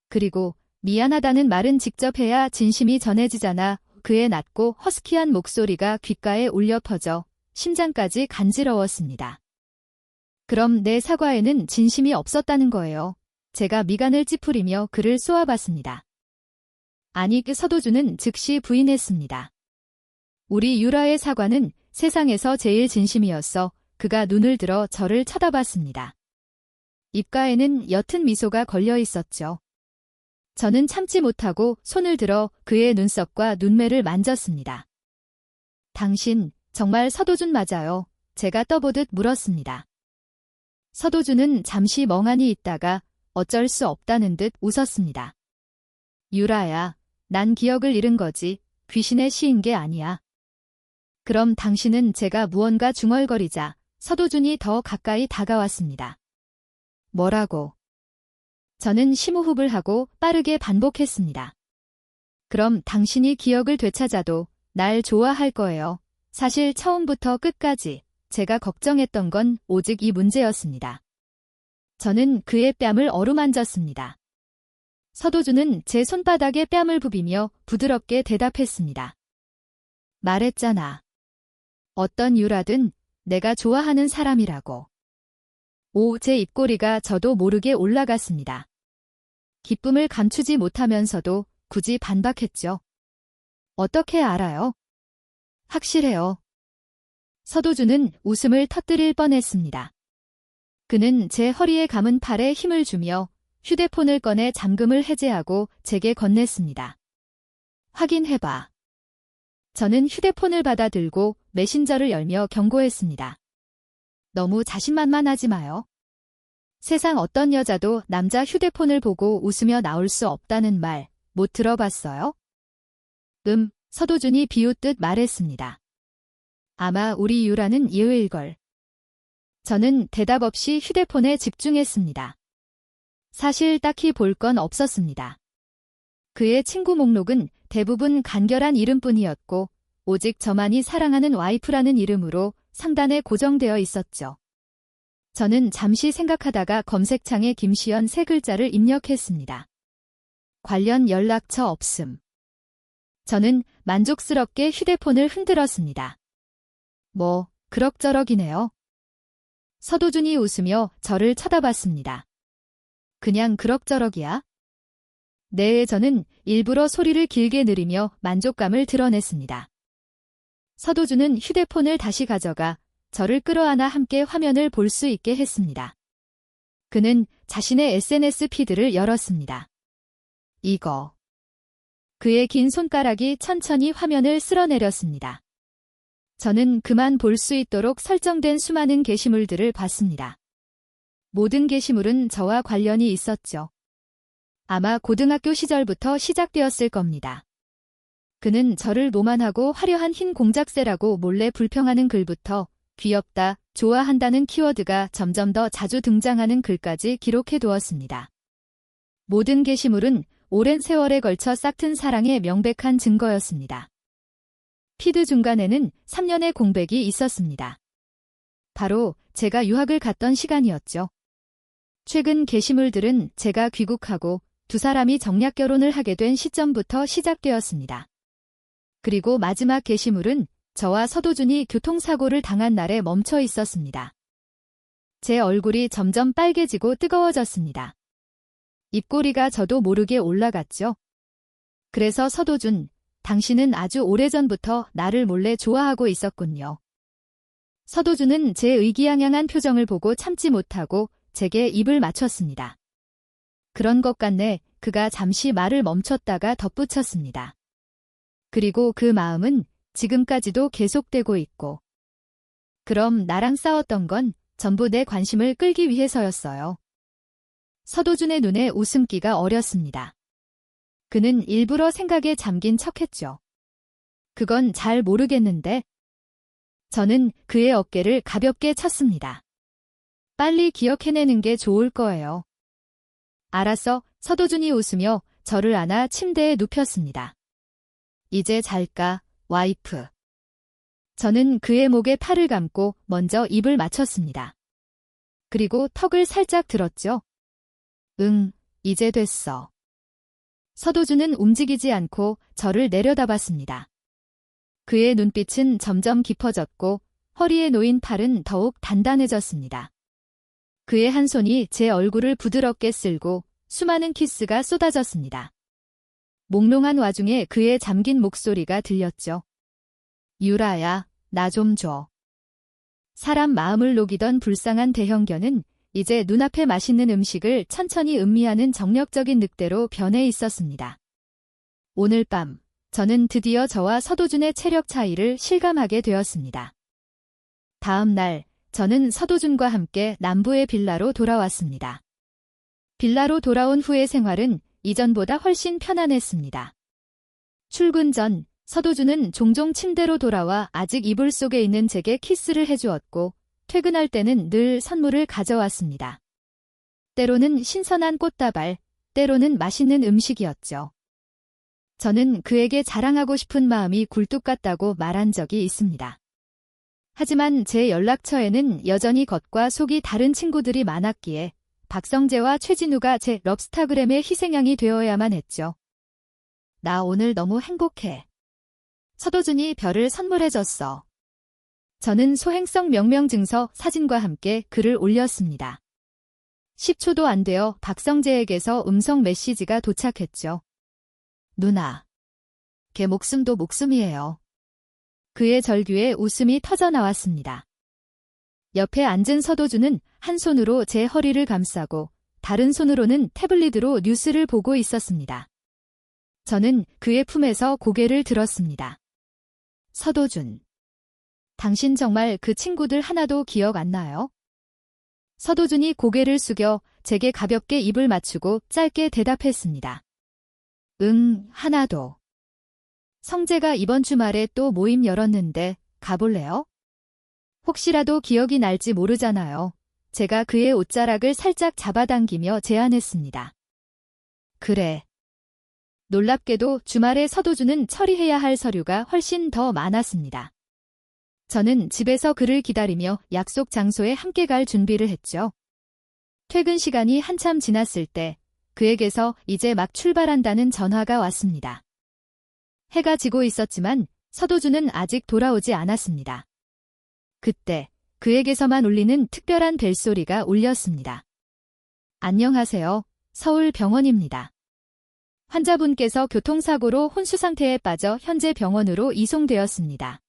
A: 그리고 미안하다는 말은 직접 해야 진심이 전해지잖아. 그의 낮고 허스키한 목소리가 귓가에 울려 퍼져 심장까지 간지러웠습니다. 그럼 내 사과에는 진심이 없었다는 거예요. 제가 미간을 찌푸리며 그를 쏘아봤습니다. 아니, 그 서도준은 즉시 부인했습니다. 우리 유라의 사과는 세상에서 제일 진심이었어. 그가 눈을 들어 저를 쳐다봤습니다. 입가에는 옅은 미소가 걸려 있었죠. 저는 참지 못하고 손을 들어 그의 눈썹과 눈매를 만졌습니다. 당신 정말 서도준 맞아요? 제가 떠보듯 물었습니다. 서도준은 잠시 멍하니 있다가 어쩔 수 없다는 듯 웃었습니다. 유라야, 난 기억을 잃은 거지. 귀신의 시인 게 아니야. 그럼 당신은 제가 무언가 중얼거리자 서도준이 더 가까이 다가왔습니다. 뭐라고? 저는 심호흡을 하고 빠르게 반복했습니다. 그럼 당신이 기억을 되찾아도 날 좋아할 거예요. 사실 처음부터 끝까지 제가 걱정했던 건 오직 이 문제였습니다. 저는 그의 뺨을 어루만졌습니다. 서도준은 제 손바닥에 뺨을 부비며 부드럽게 대답했습니다. 말했잖아. 어떤 유라든 내가 좋아하는 사람이라고. 제 입꼬리가 저도 모르게 올라갔습니다. 기쁨을 감추지 못하면서도 굳이 반박했죠. 어떻게 알아요? 확실해요. 서도준은 웃음을 터뜨릴 뻔했습니다. 그는 제 허리에 감은 팔에 힘을 주며 휴대폰을 꺼내 잠금을 해제하고 제게 건넸습니다. 확인해봐. 저는 휴대폰을 받아 들고 메신저를 열며 경고했습니다. 너무 자신만만하지 마요. 세상 어떤 여자도 남자 휴대폰을 보고 웃으며 나올 수 없다는 말 못 들어봤어요? 서도준이 비웃듯 말했습니다. 아마 우리 유라는 예외일걸. 저는 대답 없이 휴대폰에 집중했습니다. 사실 딱히 볼 건 없었습니다. 그의 친구 목록은 대부분 간결한 이름뿐이었고 오직 저만이 사랑하는 와이프라는 이름으로 상단에 고정되어 있었죠. 저는 잠시 생각하다가 검색창에 김시연 세 글자를 입력했습니다. 관련 연락처 없음. 저는 만족스럽게 휴대폰을 흔들었습니다. 뭐 그럭저럭이네요. 서도준이 웃으며 저를 쳐다봤습니다. 그냥 그럭저럭이야? 네, 저는 일부러 소리를 길게 느리며 만족감을 드러냈습니다. 서도준은 휴대폰을 다시 가져가 저를 끌어안아 함께 화면을 볼 수 있게 했습니다. 그는 자신의 SNS 피드를 열었습니다. 이거. 그의 긴 손가락이 천천히 화면을 쓸어내렸습니다. 저는 그만 볼 수 있도록 설정된 수많은 게시물들을 봤습니다. 모든 게시물은 저와 관련이 있었죠. 아마 고등학교 시절부터 시작되었을 겁니다. 그는 저를 노만하고 화려한 흰 공작새라고 몰래 불평하는 글부터 귀엽다, 좋아한다는 키워드가 점점 더 자주 등장하는 글까지 기록해 두었습니다. 모든 게시물은 오랜 세월에 걸쳐 싹튼 사랑의 명백한 증거였습니다. 피드 중간에는 3년의 공백이 있었습니다. 바로 제가 유학을 갔던 시간이었죠. 최근 게시물들은 제가 귀국하고 두 사람이 정략 결혼을 하게 된 시점부터 시작되었습니다. 그리고 마지막 게시물은 저와 서도준이 교통사고를 당한 날에 멈춰 있었습니다. 제 얼굴이 점점 빨개지고 뜨거워졌습니다. 입꼬리가 저도 모르게 올라갔죠. 그래서 서도준, 당신은 아주 오래전부터 나를 몰래 좋아하고 있었군요. 서도준은 제 의기양양한 표정을 보고 참지 못하고 제게 입을 맞췄습니다. 그런 것 같네. 그가 잠시 말을 멈췄다가 덧붙였습니다. 그리고 그 마음은 지금까지도 계속되고 있고. 그럼 나랑 싸웠던 건 전부 내 관심을 끌기 위해서였어요. 서도준의 눈에 웃음기가 어렸습니다. 그는 일부러 생각에 잠긴 척했죠. 그건 잘 모르겠는데. 저는 그의 어깨를 가볍게 쳤습니다. 빨리 기억해내는 게 좋을 거예요. 알았어. 서도준이 웃으며 저를 안아 침대에 눕혔습니다. 이제 잘까, 와이프. 저는 그의 목에 팔을 감고 먼저 입을 맞췄습니다. 그리고 턱을 살짝 들었죠. 응, 이제 됐어. 서도준은 움직이지 않고 저를 내려다봤습니다. 그의 눈빛은 점점 깊어졌고 허리에 놓인 팔은 더욱 단단해졌습니다. 그의 한 손이 제 얼굴을 부드럽게 쓸고 수많은 키스가 쏟아졌습니다. 몽롱한 와중에 그의 잠긴 목소리가 들렸죠. 유라야, 나 좀 줘. 사람 마음을 녹이던 불쌍한 대형견은 이제 눈앞에 맛있는 음식을 천천히 음미하는 정력적인 늑대로 변해 있었습니다. 오늘 밤, 저는 드디어 저와 서도준의 체력 차이를 실감하게 되었습니다. 다음 날, 저는 서도준과 함께 남부의 빌라로 돌아왔습니다. 빌라로 돌아온 후의 생활은 이전보다 훨씬 편안했습니다. 출근 전, 서도준은 종종 침대로 돌아와 아직 이불 속에 있는 제게 키스를 해주었고, 퇴근할 때는 늘 선물을 가져왔습니다. 때로는 신선한 꽃다발, 때로는 맛있는 음식이었죠. 저는 그에게 자랑하고 싶은 마음이 굴뚝 같다고 말한 적이 있습니다. 하지만 제 연락처에는 여전히 겉과 속이 다른 친구들이 많았기에 박성재와 최진우가 제 럽스타그램의 희생양이 되어야만 했죠. 나 오늘 너무 행복해. 서도준이 별을 선물해줬어. 저는 소행성 명명증서 사진과 함께 글을 올렸습니다. 10초도 안 되어 박성재에게서 음성 메시지가 도착했죠. 누나. 걔 목숨도 목숨이에요. 그의 절규에 웃음이 터져나왔습니다. 옆에 앉은 서도준은 한 손으로 제 허리를 감싸고 다른 손으로는 태블릿으로 뉴스를 보고 있었습니다. 저는 그의 품에서 고개를 들었습니다. 서도준. 당신 정말 그 친구들 하나도 기억 안 나요? 서도준이 고개를 숙여 제게 가볍게 입을 맞추고 짧게 대답했습니다. 응, 하나도. 성재가 이번 주말에 또 모임 열었는데 가볼래요? 혹시라도 기억이 날지 모르잖아요. 제가 그의 옷자락을 살짝 잡아당기며 제안했습니다. 그래. 놀랍게도 주말에 서도준은 처리해야 할 서류가 훨씬 더 많았습니다. 저는 집에서 그를 기다리며 약속 장소에 함께 갈 준비를 했죠. 퇴근 시간이 한참 지났을 때 그에게서 이제 막 출발한다는 전화가 왔습니다. 해가 지고 있었지만 서도준은 아직 돌아오지 않았습니다. 그때 그에게서만 울리는 특별한 벨소리가 울렸습니다. 안녕하세요. 서울병원입니다. 환자분께서 교통사고로 혼수 상태에 빠져 현재 병원으로 이송되었습니다.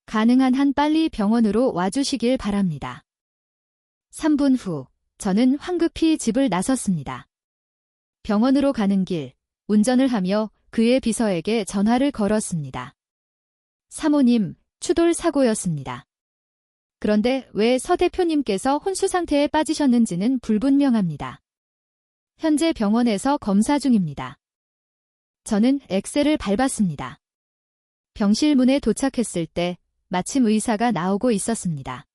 A: 가능한 한 빨리 병원으로 와주시길 바랍니다. 3분 후 저는 황급히 집을 나섰습니다. 병원으로 가는 길 운전을 하며 그의 비서에게 전화를 걸었습니다. 사모님, 추돌 사고였습니다. 그런데 왜 서 대표님께서 혼수 상태에 빠지셨는지는 불분명합니다. 현재 병원에서 검사 중입니다. 저는 엑셀을 밟았습니다. 병실 문에 도착했을 때 마침 의사가 나오고 있었습니다.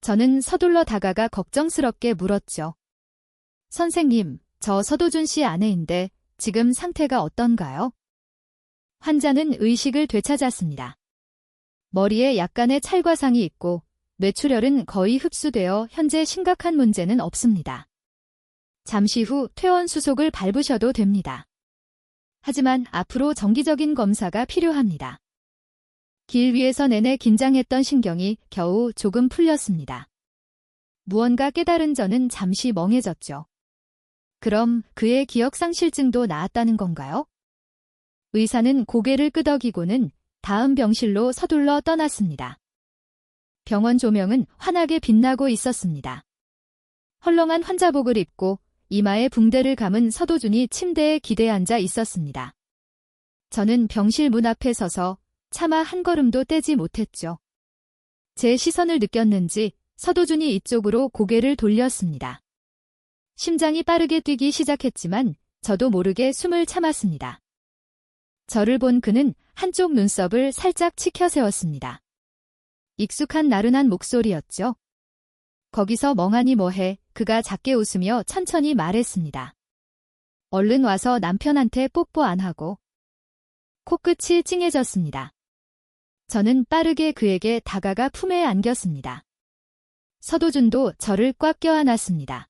A: 저는 서둘러 다가가 걱정스럽게 물었죠. 선생님, 저 서도준 씨 아내인데 지금 상태가 어떤가요? 환자는 의식을 되찾았습니다. 머리에 약간의 찰과상이 있고 뇌출혈은 거의 흡수되어 현재 심각한 문제는 없습니다. 잠시 후 퇴원 수속을 밟으셔도 됩니다. 하지만 앞으로 정기적인 검사가 필요합니다. 길 위에서 내내 긴장했던 신경이 겨우 조금 풀렸습니다. 무언가 깨달은 저는 잠시 멍해졌죠. 그럼 그의 기억상실증도 나았다는 건가요? 의사는 고개를 끄덕이고는 다음 병실로 서둘러 떠났습니다. 병원 조명은 환하게 빛나고 있었습니다. 헐렁한 환자복을 입고 이마에 붕대를 감은 서도준이 침대에 기대 앉아 있었습니다. 저는 병실 문 앞에 서서 차마 한 걸음도 떼지 못했죠. 제 시선을 느꼈는지 서도준이 이쪽으로 고개를 돌렸습니다. 심장이 빠르게 뛰기 시작했지만 저도 모르게 숨을 참았습니다. 저를 본 그는 한쪽 눈썹을 살짝 치켜세웠습니다. 익숙한 나른한 목소리였죠. 거기서 멍하니 뭐해? 그가 작게 웃으며 천천히 말했습니다. 얼른 와서 남편한테 뽀뽀 안 하고. 코끝이 찡해졌습니다. 저는 빠르게 그에게 다가가 품에 안겼습니다. 서도준도 저를 꽉 껴안았습니다.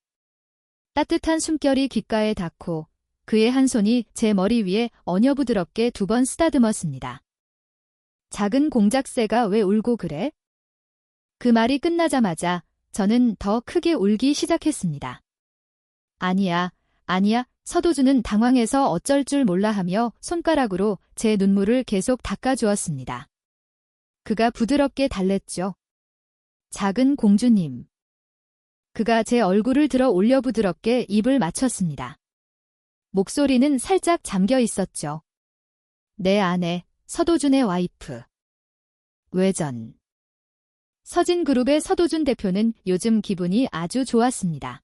A: 따뜻한 숨결이 귓가에 닿고 그의 한 손이 제 머리 위에 어녀부드럽게 2번 쓰다듬었습니다. 작은 공작새가 왜 울고 그래? 그 말이 끝나자마자 저는 더 크게 울기 시작했습니다. 아니야, 아니야. 서도준은 당황해서 어쩔 줄 몰라 하며 손가락으로 제 눈물을 계속 닦아주었습니다. 그가 부드럽게 달랬죠. 작은 공주님. 그가 제 얼굴을 들어 올려 부드럽게 입을 맞췄습니다. 목소리는 살짝 잠겨 있었죠. 내 아내, 서도준의 와이프. 외전. 서진그룹의 서도준 대표는 요즘 기분이 아주 좋았습니다.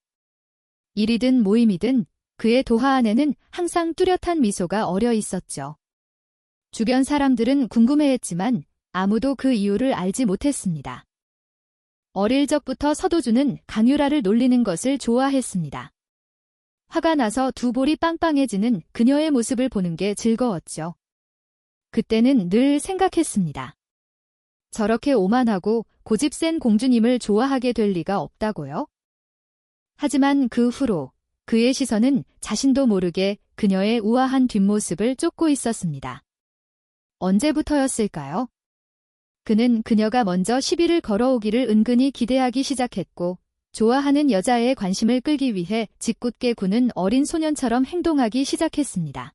A: 일이든 모임이든 그의 도화 안에는 항상 뚜렷한 미소가 어려 있었죠. 주변 사람들은 궁금해했지만 아무도 그 이유를 알지 못했습니다. 어릴 적부터 서도준은 강유라를 놀리는 것을 좋아했습니다. 화가 나서 두 볼이 빵빵해지는 그녀의 모습을 보는 게 즐거웠죠. 그때는 늘 생각했습니다. 저렇게 오만하고 고집센 공주님을 좋아하게 될 리가 없다고요? 하지만 그 후로 그의 시선은 자신도 모르게 그녀의 우아한 뒷모습을 쫓고 있었습니다. 언제부터였을까요? 그는 그녀가 먼저 시비를 걸어오기를 은근히 기대하기 시작했고 좋아하는 여자의 관심을 끌기 위해 짓궂게 구는 어린 소년처럼 행동하기 시작했습니다.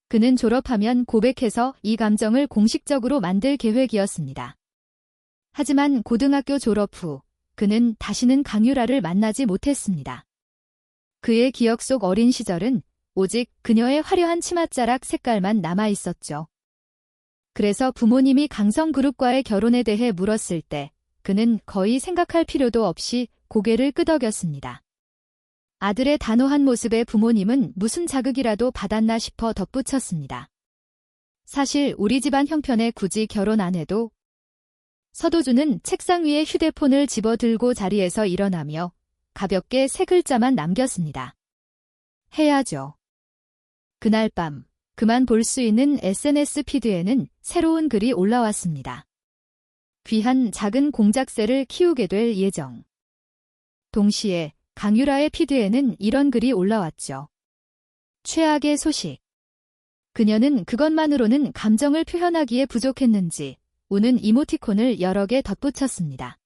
A: 그는 졸업하면 고백해서 이 감정을 공식적으로 만들 계획이었습니다. 하지만 고등학교 졸업 후 그는 다시는 강유라를 만나지 못했습니다. 그의 기억 속 어린 시절은 오직 그녀의 화려한 치맛자락 색깔만 남아 있었죠. 그래서 부모님이 강성그룹과의 결혼에 대해 물었을 때 그는 거의 생각할 필요도 없이 고개를 끄덕였습니다. 아들의 단호한 모습에 부모님은 무슨 자극이라도 받았나 싶어 덧붙였습니다. 사실 우리 집안 형편에 굳이 결혼 안 해도. 서도준은 책상 위에 휴대폰을 집어들고 자리에서 일어나며 가볍게 세 글자만 남겼습니다. 해야죠. 그날 밤 그만 볼 수 있는 SNS 피드에는 새로운 글이 올라왔습니다. 귀한 작은 공작새를 키우게 될 예정. 동시에 강유라의 피드에는 이런 글이 올라왔죠. 최악의 소식. 그녀는 그것만으로는 감정을 표현하기에 부족했는지 우는 이모티콘을 여러 개 덧붙였습니다.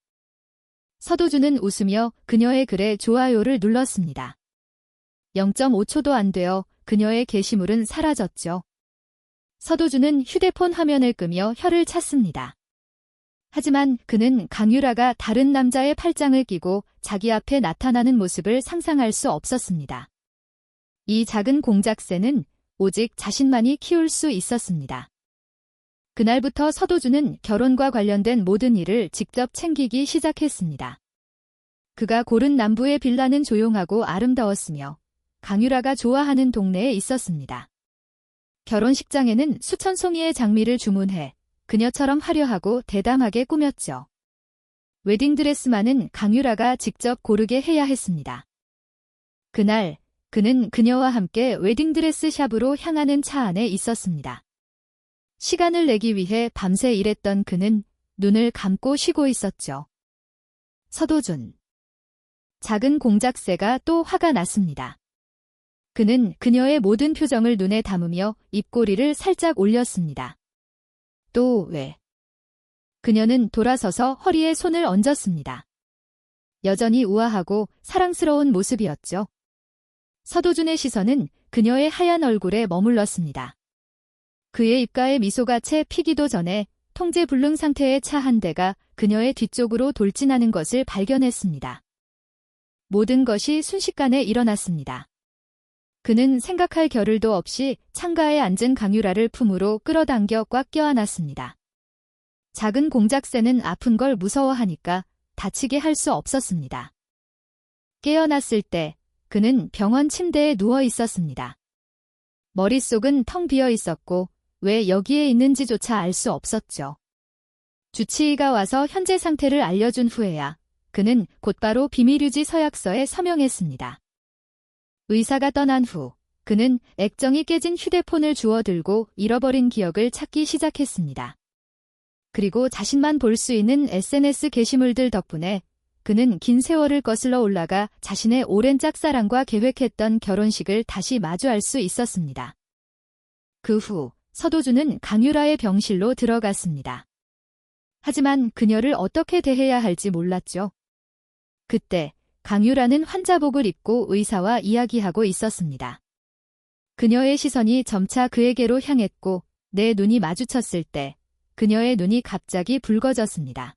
A: 서도준은 웃으며 그녀의 글에 좋아요를 눌렀습니다. 0.5초도 안 되어 그녀의 게시물은 사라졌죠. 서도준은 휴대폰 화면을 끄며 혀를 찼습니다. 하지만 그는 강유라가 다른 남자의 팔짱을 끼고 자기 앞에 나타나는 모습을 상상할 수 없었습니다. 이 작은 공작새는 오직 자신만이 키울 수 있었습니다. 그날부터 서도준은 결혼과 관련된 모든 일을 직접 챙기기 시작했습니다. 그가 고른 남부의 빌라는 조용하고 아름다웠으며 강유라가 좋아하는 동네에 있었습니다. 결혼식장에는 수천 송이의 장미를 주문해 그녀처럼 화려하고 대담하게 꾸몄죠. 웨딩드레스만은 강유라가 직접 고르게 해야 했습니다. 그날 그는 그녀와 함께 웨딩드레스 샵으로 향하는 차 안에 있었습니다. 시간을 내기 위해 밤새 일했던 그는 눈을 감고 쉬고 있었죠. 서도준. 작은 공작새가 또 화가 났습니다. 그는 그녀의 모든 표정을 눈에 담으며 입꼬리를 살짝 올렸습니다. 또 왜? 그녀는 돌아서서 허리에 손을 얹었습니다. 여전히 우아하고 사랑스러운 모습이었죠. 서도준의 시선은 그녀의 하얀 얼굴에 머물렀습니다. 그의 입가에 미소가 채 피기도 전에 통제불능 상태의 차 한 대가 그녀의 뒤쪽으로 돌진하는 것을 발견했습니다. 모든 것이 순식간에 일어났습니다. 그는 생각할 겨를도 없이 창가에 앉은 강유라를 품으로 끌어당겨 꽉 껴안았습니다. 작은 공작새는 아픈 걸 무서워하니까 다치게 할 수 없었습니다. 깨어났을 때 그는 병원 침대에 누워 있었습니다. 머릿속은 텅 비어 있었고 왜 여기에 있는지조차 알 수 없었죠. 주치의가 와서 현재 상태를 알려준 후에야 그는 곧바로 비밀유지 서약서에 서명했습니다. 의사가 떠난 후 그는 액정이 깨진 휴대폰을 주워들고 잃어버린 기억을 찾기 시작했습니다. 그리고 자신만 볼 수 있는 SNS 게시물들 덕분에 그는 긴 세월을 거슬러 올라가 자신의 오랜 짝사랑과 계획했던 결혼식을 다시 마주할 수 있었습니다. 그 후 서도준은 강유라의 병실로 들어갔습니다. 하지만 그녀를 어떻게 대해야 할지 몰랐죠. 그때 강유라는 환자복을 입고 의사와 이야기하고 있었습니다. 그녀의 시선이 점차 그에게로 향했고 내 눈이 마주쳤을 때 그녀의 눈이 갑자기 붉어졌습니다.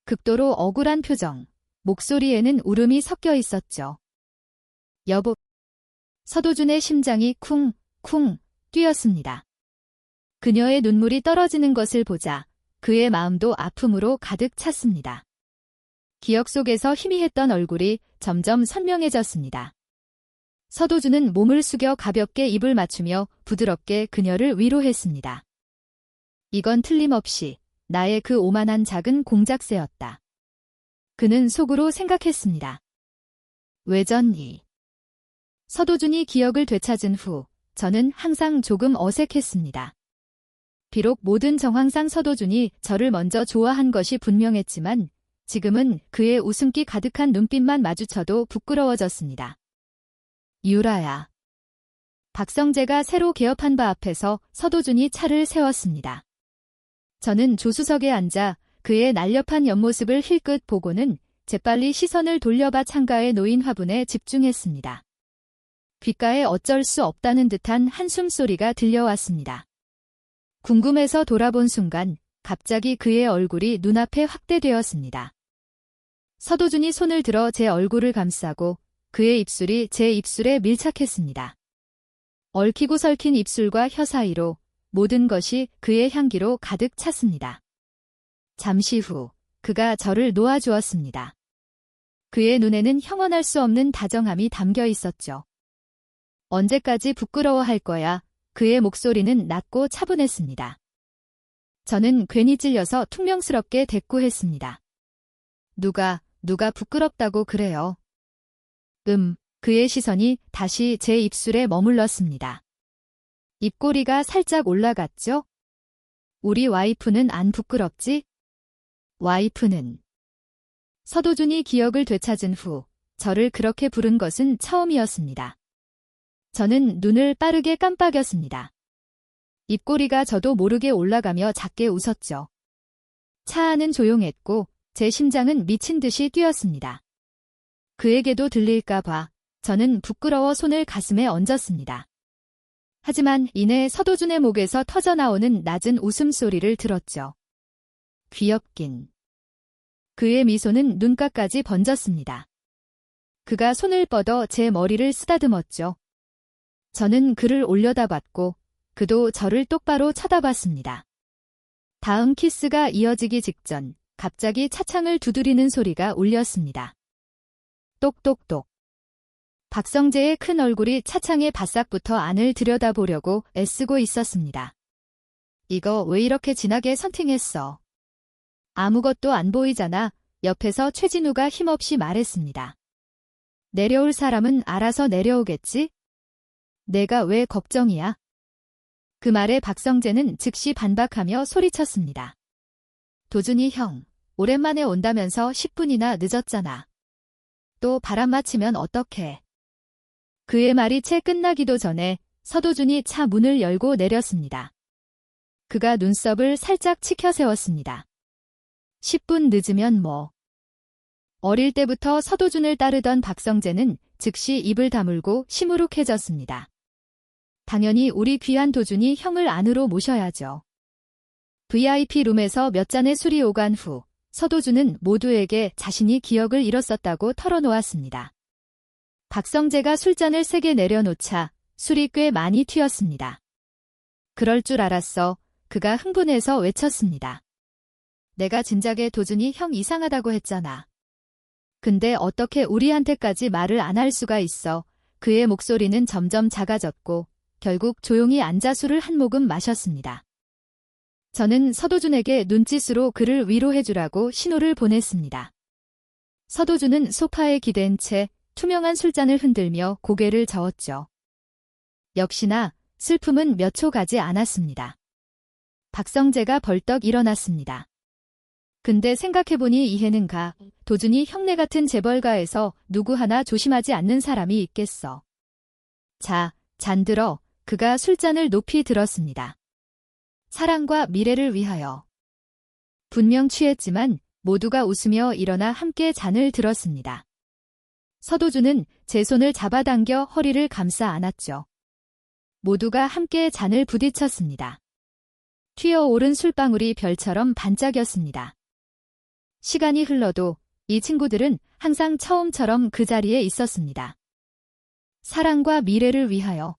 A: 극도로 억울한 표정, 목소리에는 울음이 섞여 있었죠. 여보. 서도준의 심장이 쿵쿵 뛰었습니다. 그녀의 눈물이 떨어지는 것을 보자 그의 마음도 아픔으로 가득 찼습니다. 기억 속에서 희미했던 얼굴이 점점 선명해졌습니다. 서도준은 몸을 숙여 가볍게 입을 맞추며 부드럽게 그녀를 위로했습니다. 이건 틀림없이 나의 그 오만한 작은 공작새였다. 그는 속으로 생각했습니다. 외전이. 서도준이 기억을 되찾은 후 저는 항상 조금 어색했습니다. 비록 모든 정황상 서도준이 저를 먼저 좋아한 것이 분명했지만 지금은 그의 웃음기 가득한 눈빛만 마주쳐도 부끄러워졌습니다. 유라야. 박성재가 새로 개업한 바 앞에서 서도준이 차를 세웠습니다. 저는 조수석에 앉아 그의 날렵한 옆모습을 힐끗 보고는 재빨리 시선을 돌려봐 창가에 놓인 화분에 집중했습니다. 귓가에 어쩔 수 없다는 듯한 한숨 소리가 들려왔습니다. 궁금해서 돌아본 순간 갑자기 그의 얼굴이 눈앞에 확대되었습니다. 서도준이 손을 들어 제 얼굴을 감싸고 그의 입술이 제 입술에 밀착했습니다. 얽히고 설킨 입술과 혀 사이로 모든 것이 그의 향기로 가득 찼습니다. 잠시 후 그가 저를 놓아주었습니다. 그의 눈에는 형언할 수 없는 다정함이 담겨 있었죠. 언제까지 부끄러워할 거야? 그의 목소리는 낮고 차분했습니다. 저는 괜히 찔려서 퉁명스럽게 대꾸했습니다. 누가 부끄럽다고 그래요? 그의 시선이 다시 제 입술에 머물렀습니다. 입꼬리가 살짝 올라갔죠? 우리 와이프는 안 부끄럽지? 와이프는. 서도준이 기억을 되찾은 후 저를 그렇게 부른 것은 처음이었습니다. 저는 눈을 빠르게 깜빡였습니다. 입꼬리가 저도 모르게 올라가며 작게 웃었죠. 차 안은 조용했고 제 심장은 미친 듯이 뛰었습니다. 그에게도 들릴까 봐 저는 부끄러워 손을 가슴에 얹었습니다. 하지만 이내 서도준의 목에서 터져나오는 낮은 웃음소리를 들었죠. 귀엽긴. 그의 미소는 눈가까지 번졌습니다. 그가 손을 뻗어 제 머리를 쓰다듬었죠. 저는 그를 올려다봤고 그도 저를 똑바로 쳐다봤습니다. 다음 키스가 이어지기 직전 갑자기 차창을 두드리는 소리가 울렸습니다. 똑똑똑. 박성재의 큰 얼굴이 차창에 바싹 붙어 안을 들여다보려고 애쓰고 있었습니다. 이거 왜 이렇게 진하게 선팅했어? 아무것도 안 보이잖아. 옆에서 최진우가 힘없이 말했습니다. 내려올 사람은 알아서 내려오겠지? 내가 왜 걱정이야? 그 말에 박성재는 즉시 반박하며 소리쳤습니다. 도준이 형, 오랜만에 온다면서 10분이나 늦었잖아. 또 바람 맞히면 어떡해? 그의 말이 채 끝나기도 전에 서도준이 차 문을 열고 내렸습니다. 그가 눈썹을 살짝 치켜 세웠습니다. 10분 늦으면 뭐. 어릴 때부터 서도준을 따르던 박성재는 즉시 입을 다물고 시무룩해졌습니다. 당연히 우리 귀한 도준이 형을 안으로 모셔야죠. VIP 룸에서 몇 잔의 술이 오간 후 서도준은 모두에게 자신이 기억을 잃었었다고 털어놓았습니다. 박성재가 술잔을 3개 내려놓자 술이 꽤 많이 튀었습니다. 그럴 줄 알았어. 그가 흥분해서 외쳤습니다. 내가 진작에 도준이 형 이상하다고 했잖아. 근데 어떻게 우리한테까지 말을 안 할 수가 있어. 그의 목소리는 점점 작아졌고 결국 조용히 앉아 술을 한 모금 마셨습니다. 저는 서도준에게 눈짓으로 그를 위로해주라고 신호를 보냈습니다. 서도준은 소파에 기댄 채 투명한 술잔을 흔들며 고개를 저었죠. 역시나 슬픔은 몇 초 가지 않았습니다. 박성재가 벌떡 일어났습니다. 근데 생각해보니 이해는 가. 도준이 형네 같은 재벌가에서 누구 하나 조심하지 않는 사람이 있겠어. 자, 잔들어. 그가 술잔을 높이 들었습니다. 사랑과 미래를 위하여. 분명 취했지만 모두가 웃으며 일어나 함께 잔을 들었습니다. 서도준은 제 손을 잡아당겨 허리를 감싸 안았죠. 모두가 함께 잔을 부딪혔습니다. 튀어오른 술방울이 별처럼 반짝였습니다. 시간이 흘러도 이 친구들은 항상 처음처럼 그 자리에 있었습니다. 사랑과 미래를 위하여.